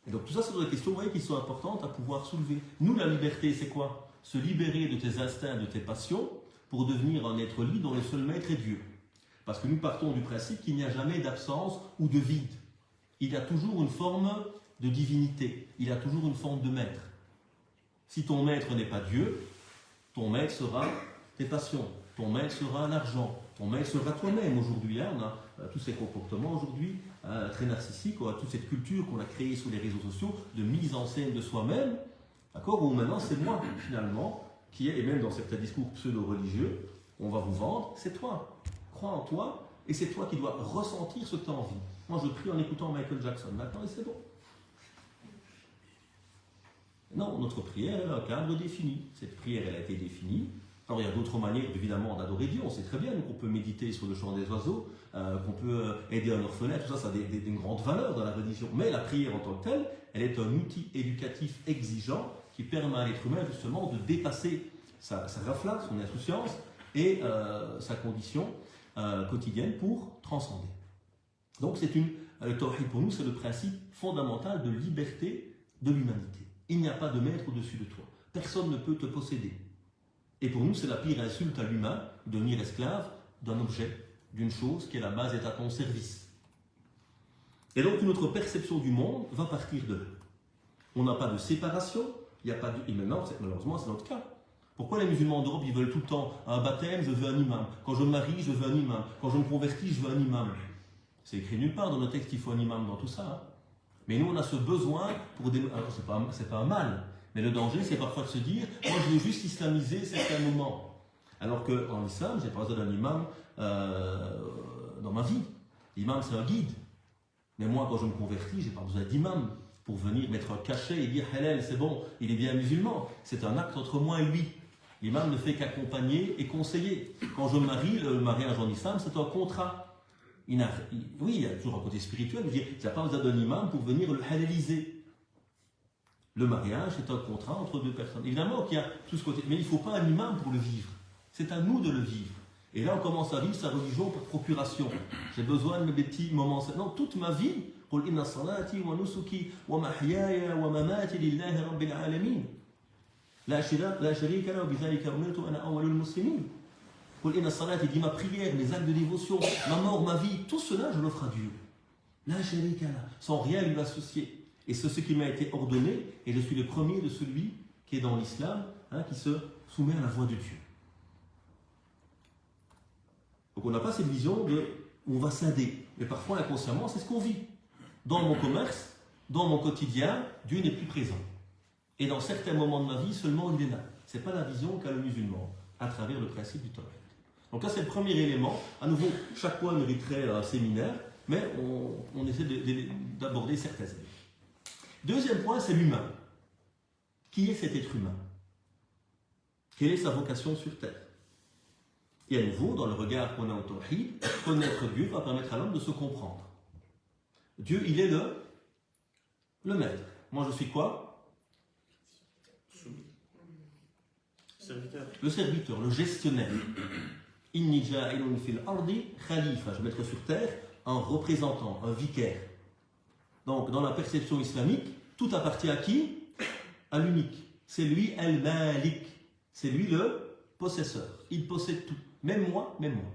Et donc tout ça, ce sont des questions, vous voyez, qui sont importantes à pouvoir soulever. Nous, la liberté, c'est quoi? Se libérer de tes instincts, de tes passions, pour devenir un être libre dont le seul maître est Dieu. Parce que nous partons du principe qu'il n'y a jamais d'absence ou de vide. Il y a toujours une forme de divinité. Il y a toujours une forme de maître. Si ton maître n'est pas Dieu, ton maître sera tes passions. Ton maître sera l'argent. Ton maître sera toi-même aujourd'hui. On a tous ces comportements aujourd'hui très narcissiques. On a toute cette culture qu'on a créée sur les réseaux sociaux de mise en scène de soi-même. D'accord? Où maintenant c'est moi finalement qui est, et même dans certains discours pseudo-religieux, on va vous vendre, c'est toi. Crois en toi et c'est toi qui dois ressentir ce que tu as envie. Moi je prie en écoutant Michael Jackson maintenant et c'est bon. Non, notre prière elle a un cadre défini. Cette prière elle a été définie. Alors il y a d'autres manières évidemment d'adorer Dieu. On sait très bien qu'on peut méditer sur le chant des oiseaux, qu'on peut aider un orphelin, tout ça, ça a une grande valeur dans la religion. Mais la prière en tant que telle, elle est un outil éducatif exigeant qui permet à l'être humain justement de dépasser sa rafle, son insouciance et sa condition quotidienne pour transcender. Donc le tawhid pour nous c'est le principe fondamental de liberté de l'humanité. Il n'y a pas de maître au-dessus de toi. Personne ne peut te posséder. Et pour nous c'est la pire insulte à l'humain, de devenir esclave d'un objet, d'une chose qui à la base est à ton service. Et donc notre perception du monde va partir de là. On n'a pas de séparation, il n'y a pas de... Et maintenant, malheureusement, c'est notre cas. Pourquoi les musulmans d'Europe, ils veulent tout le temps un baptême, je veux un imam. Quand je me marie, je veux un imam. Quand je me convertis, je veux un imam. C'est écrit nulle part dans nos textes qu'il faut un imam dans tout ça. Hein. Mais nous, on a ce besoin pour des... Alors, c'est pas un mal. Mais le danger, c'est parfois de se dire, moi, je veux juste islamiser certains moments. Alors qu'en islam, j'ai pas besoin d'un imam dans ma vie. L'imam, c'est un guide. Mais moi, quand je me convertis, j'ai pas besoin d'imam pour venir mettre un cachet et dire halal, c'est bon, il est bien musulman. C'est un acte entre moi et lui. L'imam ne fait qu'accompagner et conseiller. Quand je me marie, le mariage en islam, c'est un contrat. Oui, il y a toujours un côté spirituel, mais il n'y a pas besoin d'un imam pour venir le halaliser. Le mariage est un contrat entre deux personnes. Évidemment qu'il y a tout ce côté, mais il ne faut pas un imam pour le vivre. C'est à nous de le vivre. Et là, on commence à vivre sa religion par procuration. J'ai besoin de mes petits moments. Non, toute ma vie, قل إن صلاتي ونسكي ومحياي ومماتي لله رب العالمين لا شريك له وبذلك أمرت أنا أول المسلمين قل إن صلاتي, dit ma prière, mes actes de dévotion, ma mort, ma vie, tout cela je l'offre à Dieu. La sharika la, sans rien lui associer. Et c'est ce qui m'a été ordonné, et je suis le premier de celui qui est dans l'islam, qui se soumet à la voix de Dieu. Donc on n'a pas cette vision où on va scinder, mais parfois inconsciemment c'est ce qu'on vit. Dans mon commerce, dans mon quotidien, Dieu n'est plus présent. Et dans certains moments de ma vie, seulement il est là. Ce n'est pas la vision qu'a le musulman, à travers le principe du tawhid. Donc là, c'est le premier élément. À nouveau, chaque point mériterait un séminaire, mais on essaie d'aborder certains éléments. Deuxième point, c'est l'humain. Qui est cet être humain? Quelle est sa vocation sur terre? Et à nouveau, dans le regard qu'on a au tawhid, connaître Dieu va permettre à l'homme de se comprendre. Dieu, il est le maître. Moi, je suis quoi? Serviteur. Le serviteur, le gestionnaire. Inni ja'ilun fil ardi khalifa. Je vais mettre sur terre un représentant, un vicaire. Donc, dans la perception islamique, tout appartient à qui? À l'unique. C'est lui al-Malik. C'est lui le possesseur. Il possède tout. Même moi, même moi.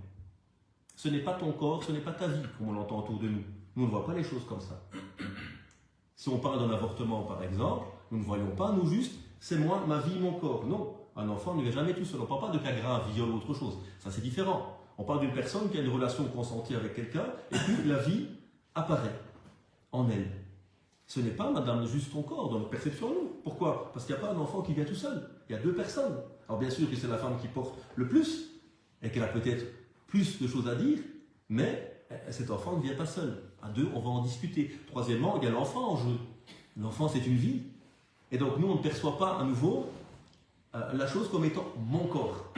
Ce n'est pas ton corps, ce n'est pas ta vie, comme on l'entend autour de nous. Nous ne voyons pas les choses comme ça. Si on parle d'un avortement, par exemple, nous ne voyons pas, nous juste, c'est moi, ma vie, mon corps. Non, un enfant ne vient jamais tout seul. On ne parle pas de cas grave, viol ou autre chose. Ça, c'est différent. On parle d'une personne qui a une relation consentie avec quelqu'un, et puis la vie apparaît en elle. Ce n'est pas, madame, juste ton corps, dans notre perception, nous. Pourquoi? Parce qu'il n'y a pas un enfant qui vient tout seul. Il y a deux personnes. Alors bien sûr que c'est la femme qui porte le plus, et qu'elle a peut-être plus de choses à dire, mais cet enfant ne vient pas seul. À deux, on va en discuter. Troisièmement, il y a l'enfant en jeu. L'enfant, c'est une vie. Et donc, nous, on ne perçoit pas à nouveau la chose comme étant mon corps.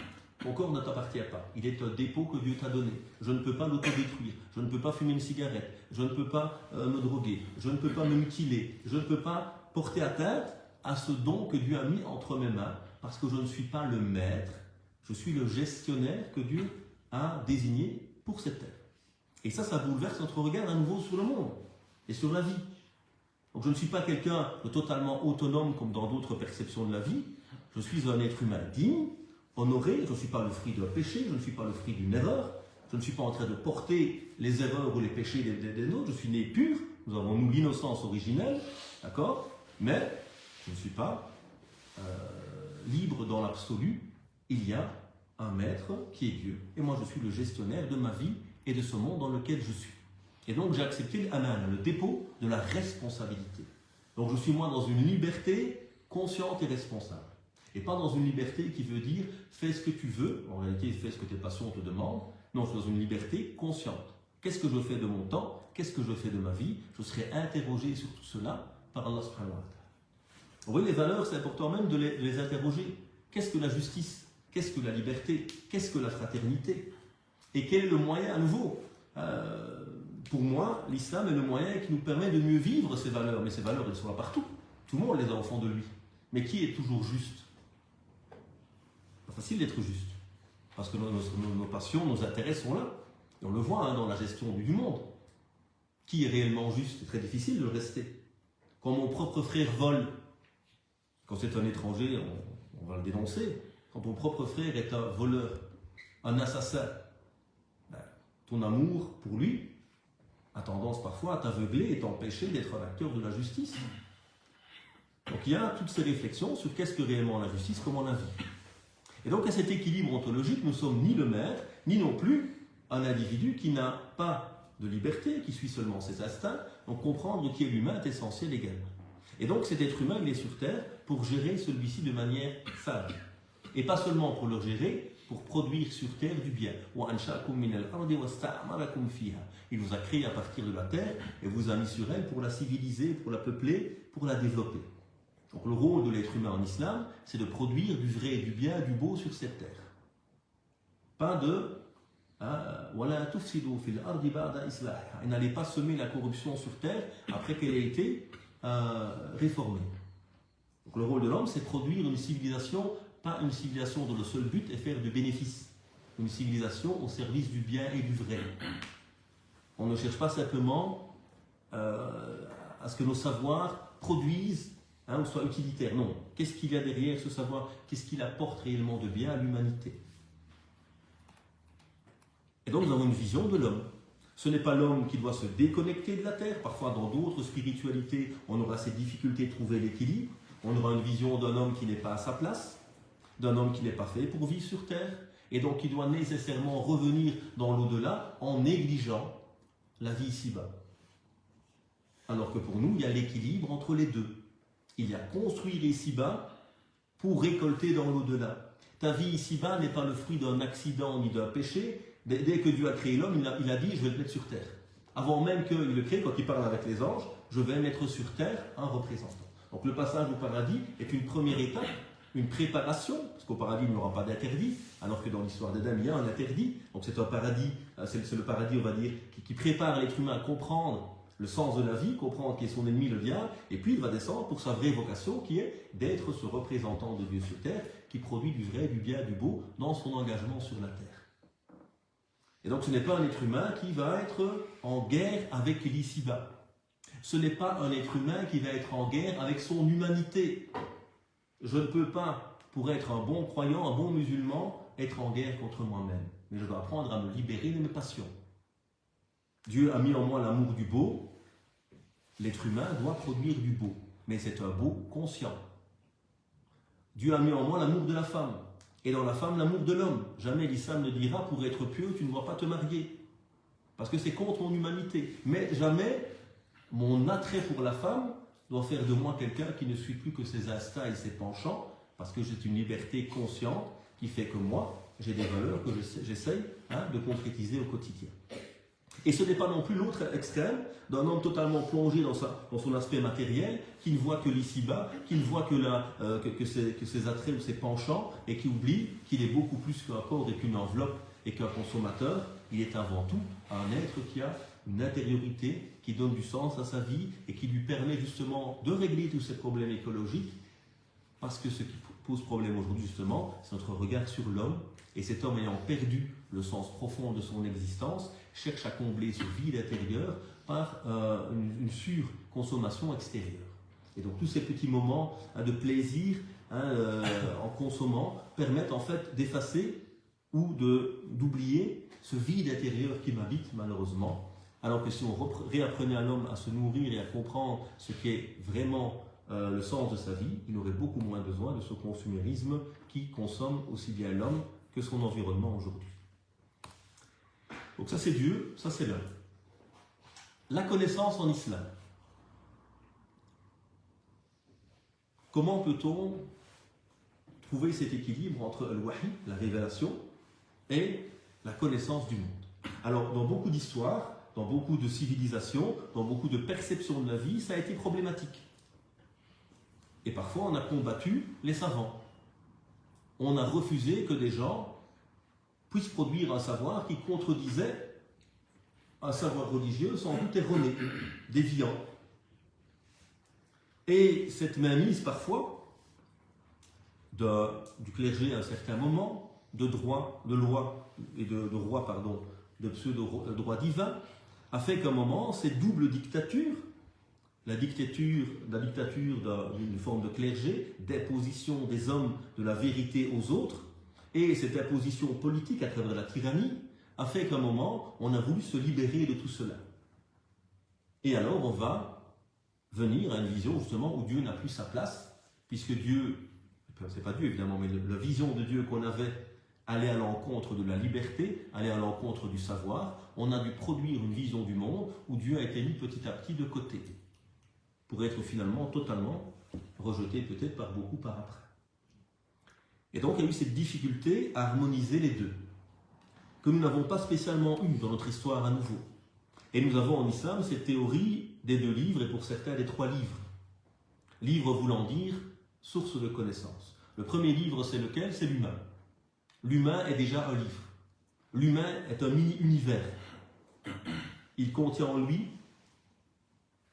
Mon corps ne t'appartient pas. Il est un dépôt que Dieu t'a donné. Je ne peux pas l'autodétruire. Je ne peux pas fumer une cigarette. Je ne peux pas me droguer. Je ne peux pas me mutiler. Je ne peux pas porter atteinte à ce don que Dieu a mis entre mes mains, parce que je ne suis pas le maître. Je suis le gestionnaire que Dieu a désigné pour cette terre. Et ça bouleverse notre regard à nouveau sur le monde et sur la vie. Donc je ne suis pas quelqu'un de totalement autonome comme dans d'autres perceptions de la vie. Je suis un être humain digne, honoré. Je ne suis pas le fruit d'un péché, je ne suis pas le fruit d'une erreur. Je ne suis pas en train de porter les erreurs ou les péchés des autres. Je suis né pur. Nous avons, nous, l'innocence originelle. D'accord? Mais je ne suis pas libre dans l'absolu. Il y a un maître qui est Dieu. Et moi, je suis le gestionnaire de ma vie et de ce monde dans lequel je suis. Et donc, j'ai accepté l'aman, le dépôt de la responsabilité. Donc, je suis moi dans une liberté consciente et responsable. Et pas dans une liberté qui veut dire fais ce que tu veux. En réalité, fais ce que tes passions te demandent. Non, je suis dans une liberté consciente. Qu'est-ce que je fais de mon temps? Qu'est-ce que je fais de ma vie? Je serai interrogé sur tout cela par Allah subhanahu wa ta'ala. Vous voyez, les valeurs, c'est important même de les interroger. Qu'est-ce que la justice? Qu'est-ce que la liberté? Qu'est-ce que la fraternité? Et quel est le moyen à nouveau? Pour moi, l'islam est le moyen qui nous permet de mieux vivre ces valeurs. Mais ces valeurs, elles sont là partout. Tout le monde les a au fond de lui. Mais qui est toujours juste? C'est pas facile d'être juste. Parce que nos passions, nos intérêts sont là. Et on le voit dans la gestion du monde. Qui est réellement juste? C'est très difficile de le rester. Quand mon propre frère vole, quand c'est un étranger, on va le dénoncer. Quand ton propre frère est un voleur, un assassin, ton amour pour lui a tendance parfois à t'aveugler et t'empêcher d'être un acteur de la justice. Donc il y a toutes ces réflexions sur qu'est-ce que réellement la justice, comment la vit. Et donc à cet équilibre ontologique, nous ne sommes ni le maître, ni non plus un individu qui n'a pas de liberté, qui suit seulement ses instincts. Donc comprendre qui est l'humain est essentiel également. Et donc cet être humain, il est sur Terre pour gérer celui-ci de manière sage. Et pas seulement pour le gérer, pour produire sur Terre du bien. Il vous a créé à partir de la Terre et vous a mis sur elle pour la civiliser, pour la peupler, pour la développer. Donc le rôle de l'être humain en islam, c'est de produire du vrai, du bien, du beau sur cette Terre. Pas de et n'allez pas semer la corruption sur Terre après qu'elle ait été réformée. Donc le rôle de l'homme, c'est produire une civilisation, pas une civilisation dont le seul but est faire du bénéfice. Une civilisation au service du bien et du vrai. On ne cherche pas simplement à ce que nos savoirs produisent ou soient utilitaires. Non. Qu'est-ce qu'il y a derrière ce savoir? Qu'est-ce qu'il apporte réellement de bien à l'humanité? Et donc nous avons une vision de l'homme. Ce n'est pas l'homme qui doit se déconnecter de la terre. Parfois dans d'autres spiritualités, on aura ces difficultés de trouver l'équilibre. On aura une vision d'un homme qui n'est pas à sa place, d'un homme qui n'est pas fait pour vivre sur terre, et donc qui doit nécessairement revenir dans l'au-delà en négligeant la vie ici-bas. Alors que pour nous, il y a l'équilibre entre les deux. Il y a construire ici-bas pour récolter dans l'au-delà. Ta vie ici-bas n'est pas le fruit d'un accident ni d'un péché. Dès que Dieu a créé l'homme, il a dit « je vais le mettre sur terre ». Avant même qu'il le crée, quand il parle avec les anges, je vais mettre sur terre un représentant. Donc le passage au paradis est une première étape, une préparation, parce qu'au paradis il n'y aura pas d'interdit, alors que dans l'histoire d'Adam il y a un interdit. Donc c'est un paradis, c'est le paradis on va dire, qui prépare l'être humain à comprendre le sens de la vie, comprendre qui est son ennemi, le diable, et puis il va descendre pour sa vraie vocation qui est d'être ce représentant de Dieu sur terre, qui produit du vrai, du bien, du beau dans son engagement sur la terre. Et donc ce n'est pas un être humain qui va être en guerre avec l'ici-bas. Ce n'est pas un être humain qui va être en guerre avec son humanité. Je ne peux pas, pour être un bon croyant, un bon musulman, être en guerre contre moi-même. Mais je dois apprendre à me libérer de mes passions. Dieu a mis en moi l'amour du beau. L'être humain doit produire du beau. Mais c'est un beau conscient. Dieu a mis en moi l'amour de la femme. Et dans la femme, l'amour de l'homme. Jamais l'islam ne dira, pour être pieux, tu ne dois pas te marier. Parce que c'est contre mon humanité. Mais jamais mon attrait pour la femme doit faire de moi quelqu'un qui ne suit plus que ses instincts et ses penchants, parce que j'ai une liberté consciente qui fait que moi, j'ai des valeurs que j'essaye de concrétiser au quotidien. Et ce n'est pas non plus l'autre extrême d'un homme totalement plongé dans son aspect matériel, qui ne voit que l'ici-bas, qui ne voit que ses attraits ou ses penchants, et qui oublie qu'il est beaucoup plus qu'un corps et qu'une enveloppe et qu'un consommateur. Il est avant tout un être qui a une intériorité, qui donne du sens à sa vie et qui lui permet justement de régler tous ces problèmes écologiques, parce que ce qui pose problème aujourd'hui justement, c'est notre regard sur l'homme, et cet homme ayant perdu le sens profond de son existence, cherche à combler ce vide intérieur par une surconsommation extérieure. Et donc tous ces petits moments de plaisir en consommant permettent en fait d'effacer ou d'oublier ce vide intérieur qui m'habite malheureusement. Alors que si on réapprenait à l'homme à se nourrir et à comprendre ce qu'est vraiment le sens de sa vie, il aurait beaucoup moins besoin de ce consumérisme qui consomme aussi bien l'homme que son environnement aujourd'hui. Donc ça c'est Dieu, ça c'est l'homme. La connaissance en islam. Comment peut-on trouver cet équilibre entre le wahi, la révélation, et la connaissance du monde? Alors dans beaucoup d'histoires, dans beaucoup de civilisations, dans beaucoup de perceptions de la vie, ça a été problématique. Et parfois on a combattu les savants. On a refusé que des gens puissent produire un savoir qui contredisait un savoir religieux sans doute erroné, déviant. Et cette mainmise parfois du clergé à un certain moment, de loi et de roi, pardon, de pseudo-droit divin, a fait qu'à un moment, cette double dictature, la dictature d'une forme de clergé, d'imposition des hommes de la vérité aux autres, et cette imposition politique à travers la tyrannie, a fait qu'à un moment, on a voulu se libérer de tout cela. Et alors, on va venir à une vision justement où Dieu n'a plus sa place, puisque Dieu, c'est pas Dieu évidemment, mais la vision de Dieu qu'on avait allait à l'encontre de la liberté, allait à l'encontre du savoir. On a dû produire une vision du monde où Dieu a été mis petit à petit de côté, pour être finalement totalement rejeté peut-être par beaucoup par après. Et donc il y a eu cette difficulté à harmoniser les deux, que nous n'avons pas spécialement eu dans notre histoire à nouveau. Et nous avons en islam cette théorie des 2 livres et pour certains des 3 livres. Livre voulant dire source de connaissance. Le premier livre c'est lequel? C'est l'humain. L'humain est déjà un livre. L'humain est un mini-univers. Il contient en lui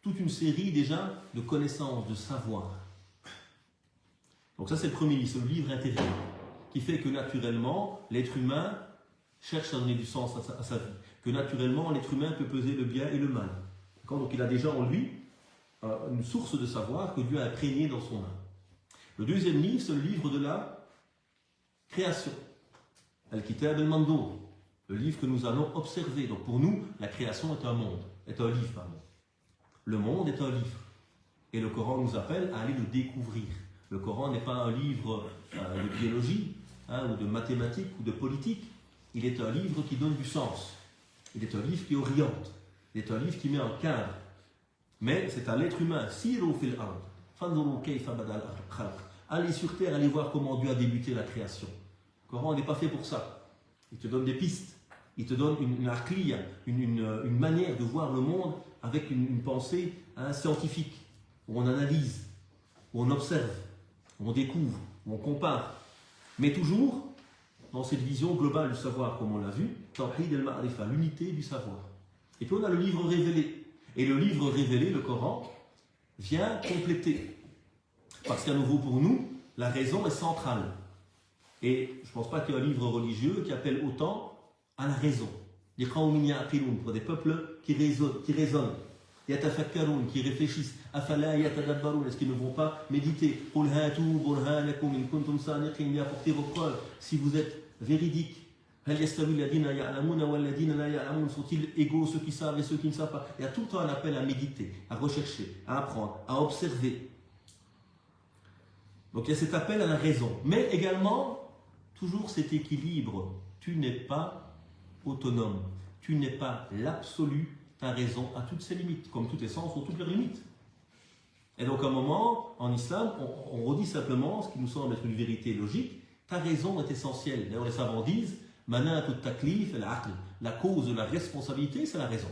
toute une série déjà de connaissances, de savoirs. Donc ça c'est le premier livre, c'est le livre intérieur, qui fait que naturellement l'être humain cherche à donner du sens à sa vie, que naturellement l'être humain peut peser le bien et le mal. Donc il a déjà en lui une source de savoir que Dieu a imprégné dans son âme. Le deuxième livre, c'est le livre de la création. Al-Kitab al-Mandour, le livre que nous allons observer. Donc pour nous, la création est un livre, pardon. Le monde est un livre. Et le Coran nous appelle à aller le découvrir. Le Coran n'est pas un livre de biologie, ou de mathématiques, ou de politique. Il est un livre qui donne du sens. Il est un livre qui oriente. Il est un livre qui met un cadre. Mais c'est à l'être humain. Siru fil ard. Fanzuru kayfa bada al-khalq. Allez sur terre, allez voir comment Dieu a débuté la création. Le Coran n'est pas fait pour ça. Il te donne des pistes. Il te donne une aqliya, une manière de voir le monde avec une pensée scientifique, où on analyse, où on observe, où on découvre, où on compare. Mais toujours dans cette vision globale du savoir, comme on l'a vu, Tawhid al-Ma'rifa, l'unité du savoir. Et puis on a le livre révélé. Et le livre révélé, le Coran, vient compléter. Parce qu'à nouveau pour nous, la raison est centrale. Et je ne pense pas qu'il y ait un livre religieux qui appelle autant à la raison. Pour des peuples qui raisonnent, qui réfléchissent. Est-ce qu'ils ne vont pas méditer? Apportez vos preuves si vous êtes véridiques. Sont-ils égaux ceux qui savent et ceux qui ne savent pas? Il y a tout le temps un appel à méditer, à rechercher, à apprendre, à observer. Donc il y a cet appel à la raison, mais également toujours cet équilibre. Tu n'es pas autonome, tu n'es pas l'absolu, ta raison a toutes ses limites, comme tout essence ont toutes leurs limites. Et donc à un moment, en islam, on redit simplement ce qui nous semble être une vérité logique, ta raison est essentielle. D'ailleurs les savants disent, manat taklif al-aql, la cause de la responsabilité, c'est la raison.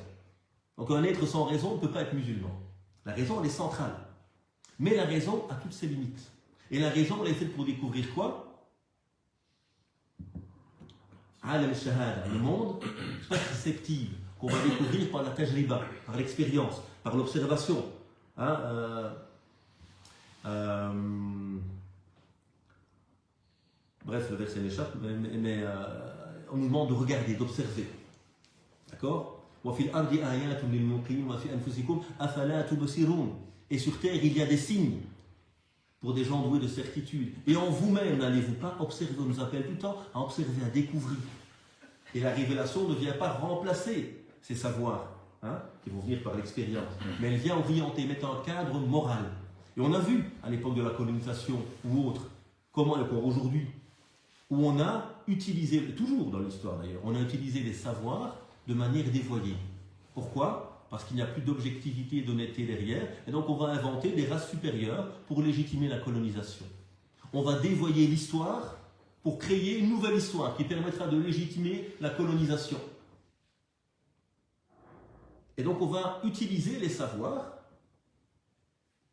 Donc un être sans raison ne peut pas être musulman. La raison, elle est centrale. Mais la raison a toutes ses limites. Et la raison, elle est faite pour découvrir quoi? Alam shahada, le monde perceptible, qu'on va découvrir par la tajriba, par l'expérience, par l'observation. Bref, le verset m'échappe, mais on nous demande de regarder, d'observer. D'accord? Et sur terre, il y a des signes pour des gens doués de certitude. Et en vous-même, n'allez-vous pas observer? On nous appelle tout le temps à observer, à découvrir. Et la révélation ne vient pas remplacer ces savoirs, qui vont venir par l'expérience. Mais elle vient orienter, mettre un cadre moral. Et on a vu, à l'époque de la colonisation ou autre, comment, encore aujourd'hui, où on a utilisé, toujours dans l'histoire d'ailleurs, on a utilisé les savoirs de manière dévoyée. Pourquoi? Parce qu'il n'y a plus d'objectivité et d'honnêteté derrière, et donc on va inventer des races supérieures pour légitimer la colonisation. On va dévoyer l'histoire pour créer une nouvelle histoire qui permettra de légitimer la colonisation. Et donc on va utiliser les savoirs,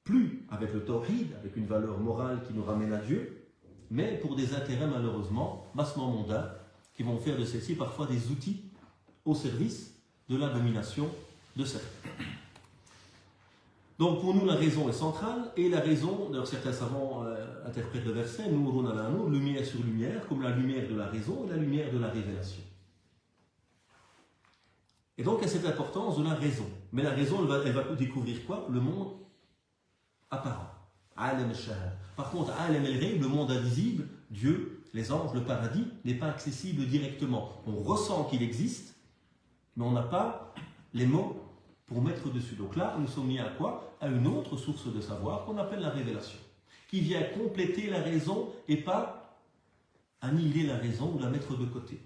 plus avec le tawhid, avec une valeur morale qui nous ramène à Dieu, mais pour des intérêts malheureusement bassement mondains, qui vont faire de celles-ci parfois des outils au service de la domination de certains. Donc pour nous la raison est centrale, et la raison, d'ailleurs certains savants interprètent le verset, Nourun ala nour, lumière sur lumière, comme la lumière de la raison et la lumière de la révélation. Et donc il y a cette importance de la raison. Mais la raison, elle va découvrir quoi? Le monde apparent. Alam al-shahad. Par contre, Alam al-ghayb, le monde invisible, Dieu, les anges, le paradis, n'est pas accessible directement. On ressent qu'il existe, mais on n'a pas les mots pour mettre dessus. Donc là, nous sommes mis à quoi? À une autre source de savoir qu'on appelle la révélation, qui vient compléter la raison et pas annihiler la raison ou la mettre de côté.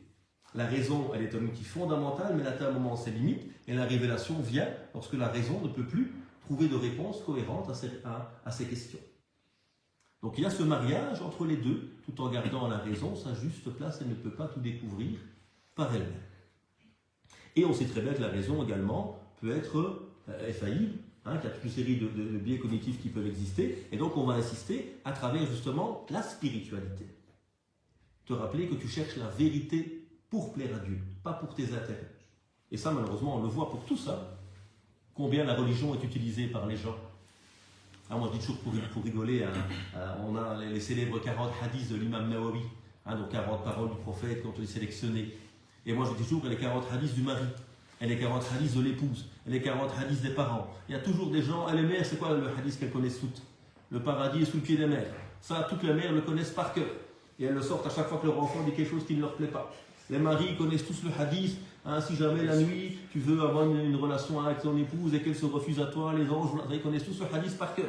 La raison, elle est un outil fondamental, mais elle atteint un moment ses limites, et la révélation vient lorsque la raison ne peut plus trouver de réponse cohérente à ces questions. Donc il y a ce mariage entre les deux, tout en gardant la raison sa juste place, elle ne peut pas tout découvrir par elle-même. Et on sait très bien que la raison également peut être faillible, qu'il y a toute une série de biais cognitifs qui peuvent exister, et donc on va insister à travers justement la spiritualité. Te rappeler que tu cherches la vérité pour plaire à Dieu, pas pour tes intérêts. Et ça, malheureusement, on le voit pour tout ça. Combien la religion est utilisée par les gens. Moi, je dis toujours pour rigoler, on a les célèbres 40 hadiths de l'imam Nawawi, donc 40 paroles du prophète quand on les sélectionnait. Et moi, je dis toujours les 40 hadiths du mari, et les 40 hadiths de l'épouse, et les 40 hadiths des parents. Il y a toujours des gens, et les mères, c'est quoi le hadith qu'elles connaissent toutes? Le paradis est sous le pied des mères. Ça, toutes les mères le connaissent par cœur. Et elles le sortent à chaque fois que leur enfant dit quelque chose qui ne leur plaît pas. Les maris connaissent tous le hadith, si jamais la nuit tu veux avoir une relation avec ton épouse et qu'elle se refuse à toi, les anges, ils connaissent tous le hadith par cœur.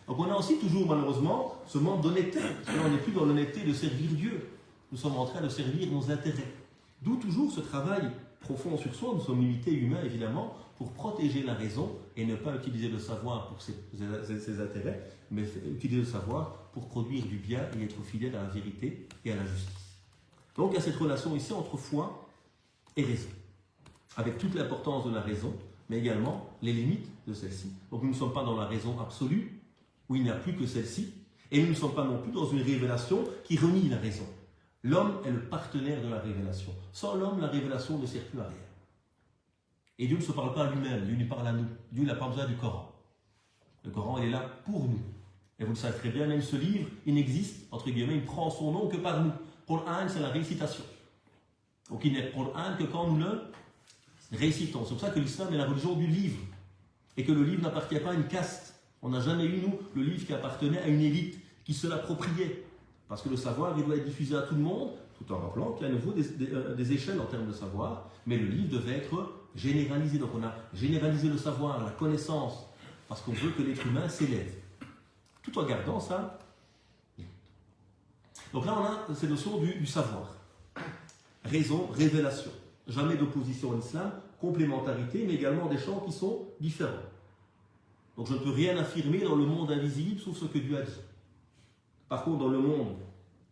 Donc on a aussi toujours malheureusement ce manque d'honnêteté, parce que là on n'est plus dans l'honnêteté de servir Dieu, nous sommes en train de servir nos intérêts. D'où toujours ce travail profond sur soi, nous sommes limités humains évidemment, pour protéger la raison et ne pas utiliser le savoir pour ses intérêts, mais utiliser le savoir pour produire du bien et être fidèle à la vérité et à la justice. Donc il y a cette relation ici entre foi et raison, avec toute l'importance de la raison, mais également les limites de celle-ci. Donc nous ne sommes pas dans la raison absolue, où il n'y a plus que celle-ci, et nous ne sommes pas non plus dans une révélation qui renie la raison. L'homme est le partenaire de la révélation. Sans l'homme, la révélation ne sert plus à rien. Et Dieu ne se parle pas à lui-même, Dieu lui parle à nous. Dieu n'a pas besoin du Coran. Le Coran, il est là pour nous. Et vous le savez très bien, même ce livre, il n'existe, entre guillemets, il prend son nom que par nous. Coran, c'est la récitation. Donc il n'est Coran que quand nous le récitons. C'est pour ça que l'islam est la religion du livre. Et que le livre n'appartient pas à une caste. On n'a jamais eu, nous, le livre qui appartenait à une élite, qui se l'appropriait. Parce que le savoir, il doit être diffusé à tout le monde, tout en rappelant qu'il y a à nouveau des échelles en termes de savoir, mais le livre devait être généralisé. Donc on a généralisé le savoir, la connaissance, parce qu'on veut que l'être humain s'élève. Tout en gardant ça. Donc là, on a cette notion du savoir. Raison, révélation. Jamais d'opposition à l'islam, complémentarité, mais également des champs qui sont différents. Donc je ne peux rien affirmer dans le monde invisible, sauf ce que Dieu a dit. Par contre, dans le monde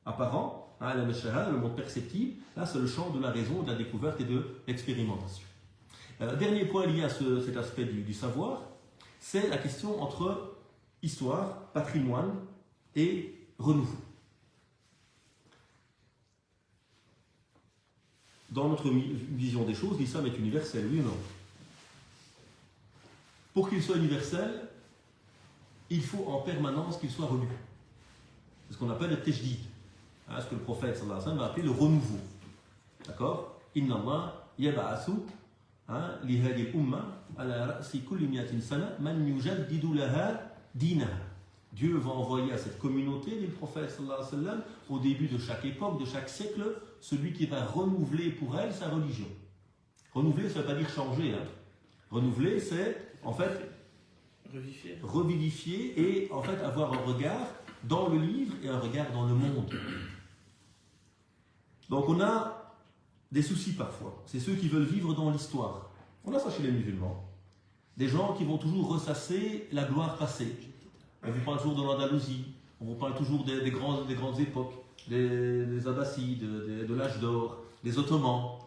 apparent, le monde perceptible, là c'est le champ de la raison, de la découverte et de l'expérimentation. Dernier point lié à cet aspect du savoir, c'est la question entre histoire, patrimoine et renouveau. Dans notre vision des choses, l'islam est universel, oui ou non? Pour qu'il soit universel, il faut en permanence qu'il soit relu. C'est ce qu'on appelle le tajdid, ce que le prophète sallallahu alayhi wa sallam va appeler le renouveau. D'accord? Inna Allah yab'athu li hadhihi al-umma ala ra'si kulli mi'atin sana man yujaddidu laha dinaha. Dieu va envoyer à cette communauté, dit le prophète sallallahu alayhi wa sallam, au début de chaque époque, de chaque siècle, celui qui va renouveler pour elle sa religion. Renouveler, ça ne veut pas dire changer. Renouveler, c'est en fait revivifier et en fait avoir un regard dans le livre et un regard dans le monde. Donc on a des soucis parfois. C'est ceux qui veulent vivre dans l'histoire. On a ça chez les musulmans. Des gens qui vont toujours ressasser la gloire passée. On vous parle toujours de l'Andalousie, on vous parle toujours des grandes époques, des Abbassides, de l'âge d'or, des Ottomans.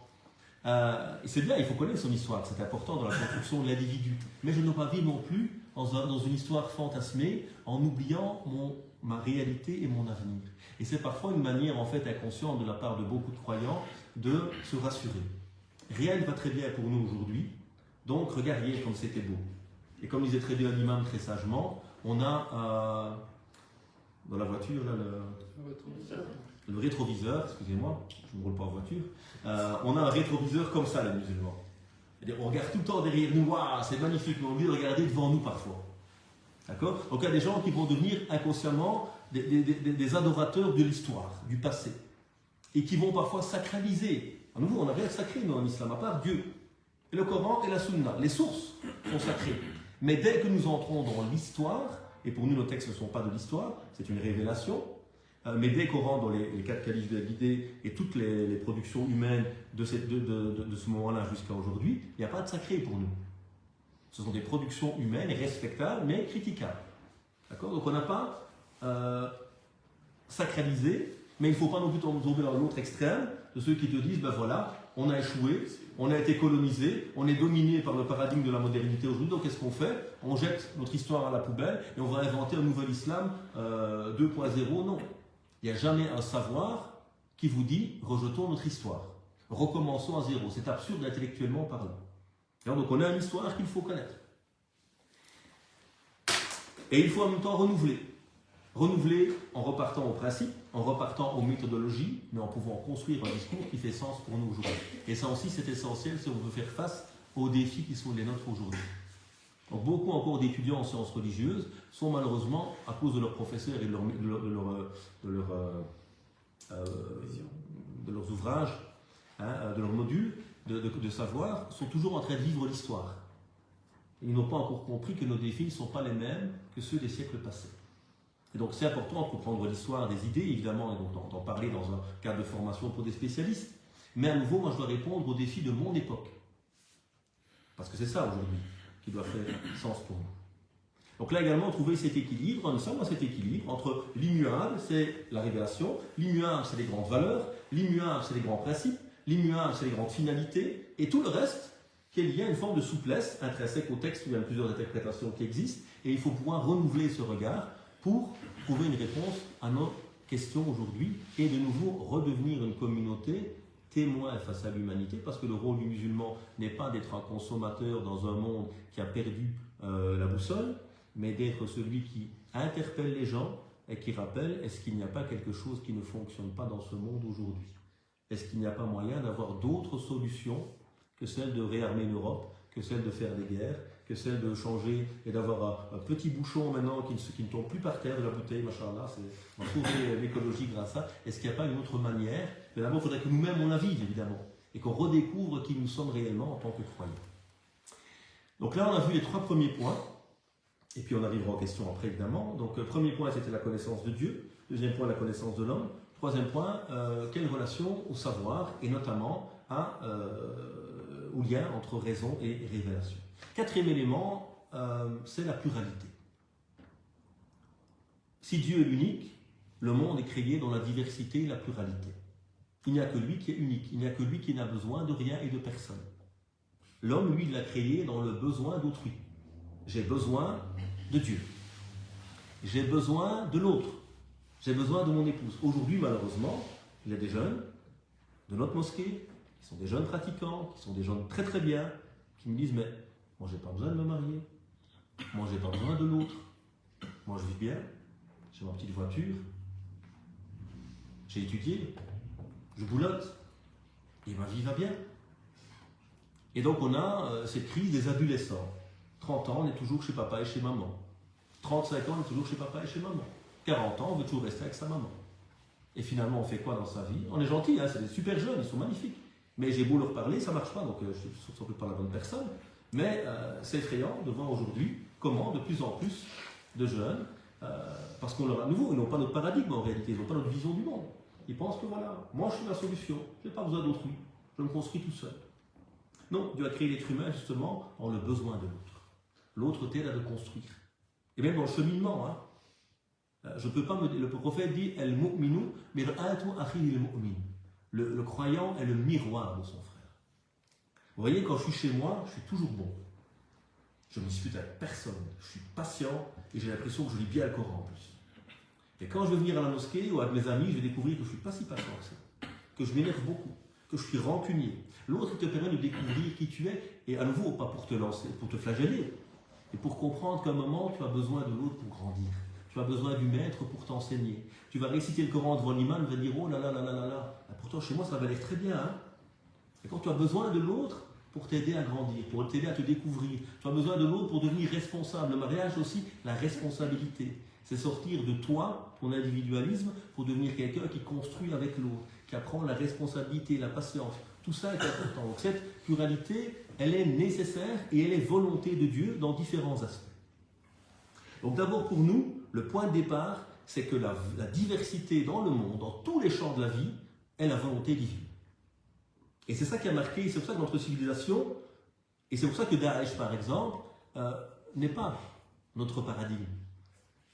Et c'est bien, il faut connaître son histoire, c'est important dans la construction de l'individu. Mais je ne veux pas vivre non plus dans une histoire fantasmée en oubliant ma réalité et mon avenir. Et c'est parfois une manière en fait inconsciente de la part de beaucoup de croyants de se rassurer. Rien ne va très bien pour nous aujourd'hui, donc regardez comme c'était beau. Et comme disait très bien l'imam très sagement, on a dans la voiture là, le rétroviseur, excusez-moi, je ne roule pas en voiture, on a un rétroviseur comme ça les musulmans. C'est-à-dire, on regarde tout le temps derrière nous, waouh, c'est magnifique, mais on oublie de regarder devant nous parfois. D'accord? Donc il y a des gens qui vont devenir inconsciemment des adorateurs de l'histoire, du passé, et qui vont parfois sacraliser. À nouveau, on n'a rien de sacré nous en islam, à part Dieu. Et le Coran et la Sunna, les sources sont sacrées. Mais dès que nous entrons dans l'histoire, et pour nous nos textes ne sont pas de l'histoire, c'est une révélation, mais dès qu'on rentre dans les 4 califes de la guidée et toutes les productions humaines de ce moment-là jusqu'à aujourd'hui, il n'y a pas de sacré pour nous. Ce sont des productions humaines respectables, mais critiquables. D'accord? Donc on n'a pas sacralisé, mais il ne faut pas non plus tomber dans l'autre extrême de ceux qui te disent, ben voilà, on a échoué, on a été colonisé, on est dominé par le paradigme de la modernité aujourd'hui, donc qu'est-ce qu'on fait? On jette notre histoire à la poubelle et on va inventer un nouvel islam 2.0. Non. Il n'y a jamais un savoir qui vous dit rejetons notre histoire, recommençons à zéro. C'est absurde intellectuellement parlant. Alors, donc on a une histoire qu'il faut connaître. Et il faut en même temps renouveler. Renouveler en repartant au principe, en repartant aux méthodologies, mais en pouvant construire un discours qui fait sens pour nous aujourd'hui. Et ça aussi c'est essentiel si on veut faire face aux défis qui sont les nôtres aujourd'hui. Donc beaucoup encore d'étudiants en sciences religieuses sont malheureusement, à cause de leurs professeurs et de leurs ouvrages, de leurs modules de savoir, sont toujours en train de vivre l'histoire. Ils n'ont pas encore compris que nos défis ne sont pas les mêmes que ceux des siècles passés. Et donc c'est important de comprendre l'histoire des idées, évidemment, et donc d'en parler dans un cadre de formation pour des spécialistes. Mais à nouveau, moi je dois répondre aux défis de mon époque. Parce que c'est ça aujourd'hui qui doit faire sens pour nous. Donc là également, trouver cet équilibre, nous sommes dans cet équilibre entre l'immuable, c'est la révélation, l'immuable, c'est les grandes valeurs, l'immuable, c'est les grands principes, l'immuable, c'est les grandes finalités, et tout le reste, qu'il y a une forme de souplesse intrinsèque au texte, où il y a plusieurs interprétations qui existent, et il faut pouvoir renouveler ce regard pour trouver une réponse à nos questions aujourd'hui, et de nouveau redevenir une communauté témoin face à l'humanité, parce que le rôle du musulman n'est pas d'être un consommateur dans un monde qui a perdu la boussole, mais d'être celui qui interpelle les gens et qui rappelle, est-ce qu'il n'y a pas quelque chose qui ne fonctionne pas dans ce monde aujourd'hui? Est-ce qu'il n'y a pas moyen d'avoir d'autres solutions que celle de réarmer l'Europe, que celle de faire des guerres, que celle de changer et d'avoir un petit bouchon maintenant qui ne tombe plus par terre de la bouteille, machallah, on va sauver l'écologie grâce à ça. Est-ce qu'il n'y a pas une autre manière? Mais d'abord, il faudrait que nous-mêmes on la vive, évidemment, et qu'on redécouvre qui nous sommes réellement en tant que croyants. Donc là, on a vu les 3 premiers points, et puis on arrivera aux questions après, évidemment. Donc, le premier point, c'était la connaissance de Dieu. Deuxième point, la connaissance de l'homme. Troisième point, quelle relation au savoir, et notamment au lien entre raison et révélation. Quatrième élément, c'est la pluralité. Si Dieu est l'unique, le monde est créé dans la diversité et la pluralité. Il n'y a que lui qui est unique, il n'y a que lui qui n'a besoin de rien et de personne. L'homme, lui, l'a créé dans le besoin d'autrui. J'ai besoin de Dieu. J'ai besoin de l'autre. J'ai besoin de mon épouse. Aujourd'hui, malheureusement, il y a des jeunes de notre mosquée, qui sont des jeunes pratiquants, qui sont des jeunes très très bien, qui me disent, mais moi j'ai pas besoin de me marier, moi j'ai pas besoin de l'autre, moi je vis bien, j'ai ma petite voiture, j'ai étudié, je boulotte, et ma vie va bien. Et donc on a cette crise des adolescents. 30 ans, on est toujours chez papa et chez maman. 35 ans, on est toujours chez papa et chez maman. 40 ans, on veut toujours rester avec sa maman. Et finalement, on fait quoi dans sa vie? On est gentil, hein, c'est des super jeunes, ils sont magnifiques. Mais j'ai beau leur parler, ça ne marche pas, donc je ne suis sans doute pas la bonne personne. Mais c'est effrayant de voir aujourd'hui comment de plus en plus de jeunes, parce qu'on leur a à nouveau, ils n'ont pas notre paradigme en réalité, ils n'ont pas notre vision du monde. Ils pensent que voilà, moi je suis la solution, je n'ai pas besoin d'autrui, je me construis tout seul. Non, Dieu a créé l'être humain justement dans le besoin de l'autre. L'autre t'aide à le construire. Et même dans le cheminement, hein, je ne peux pas me dire, le prophète dit El mu'minu mir'atu akhihi al-mu'min. Le croyant est le miroir de son frère. Vous voyez, quand je suis chez moi, je suis toujours bon. Je ne me dispute avec personne. Je suis patient et j'ai l'impression que je lis bien le Coran en plus. Et quand je vais venir à la mosquée ou avec mes amis, je vais découvrir que je ne suis pas si patient que ça. Que je m'énerve beaucoup. Que je suis rancunier. L'autre te permet de découvrir qui tu es et à nouveau, pas pour te lancer, pour te flageller. Et pour comprendre qu'à un moment, tu as besoin de l'autre pour grandir. Tu as besoin du maître pour t'enseigner. Tu vas réciter le Coran devant l'imam, il va dire oh là là là là là là. Pourtant, chez moi, ça va aller très bien. Hein. Et quand tu as besoin de l'autre pour t'aider à grandir, pour t'aider à te découvrir, tu as besoin de l'autre pour devenir responsable. Le mariage aussi, la responsabilité. C'est sortir de toi, ton individualisme, pour devenir quelqu'un qui construit avec l'autre, qui apprend la responsabilité, la patience. Tout ça est important. Donc cette pluralité, elle est nécessaire et elle est volonté de Dieu dans différents aspects. Donc d'abord pour nous, le point de départ, c'est que la diversité dans le monde, dans tous les champs de la vie, est la volonté divine. Et c'est ça qui a marqué, c'est pour ça que notre civilisation, et c'est pour ça que Daesh par exemple, n'est pas notre paradigme.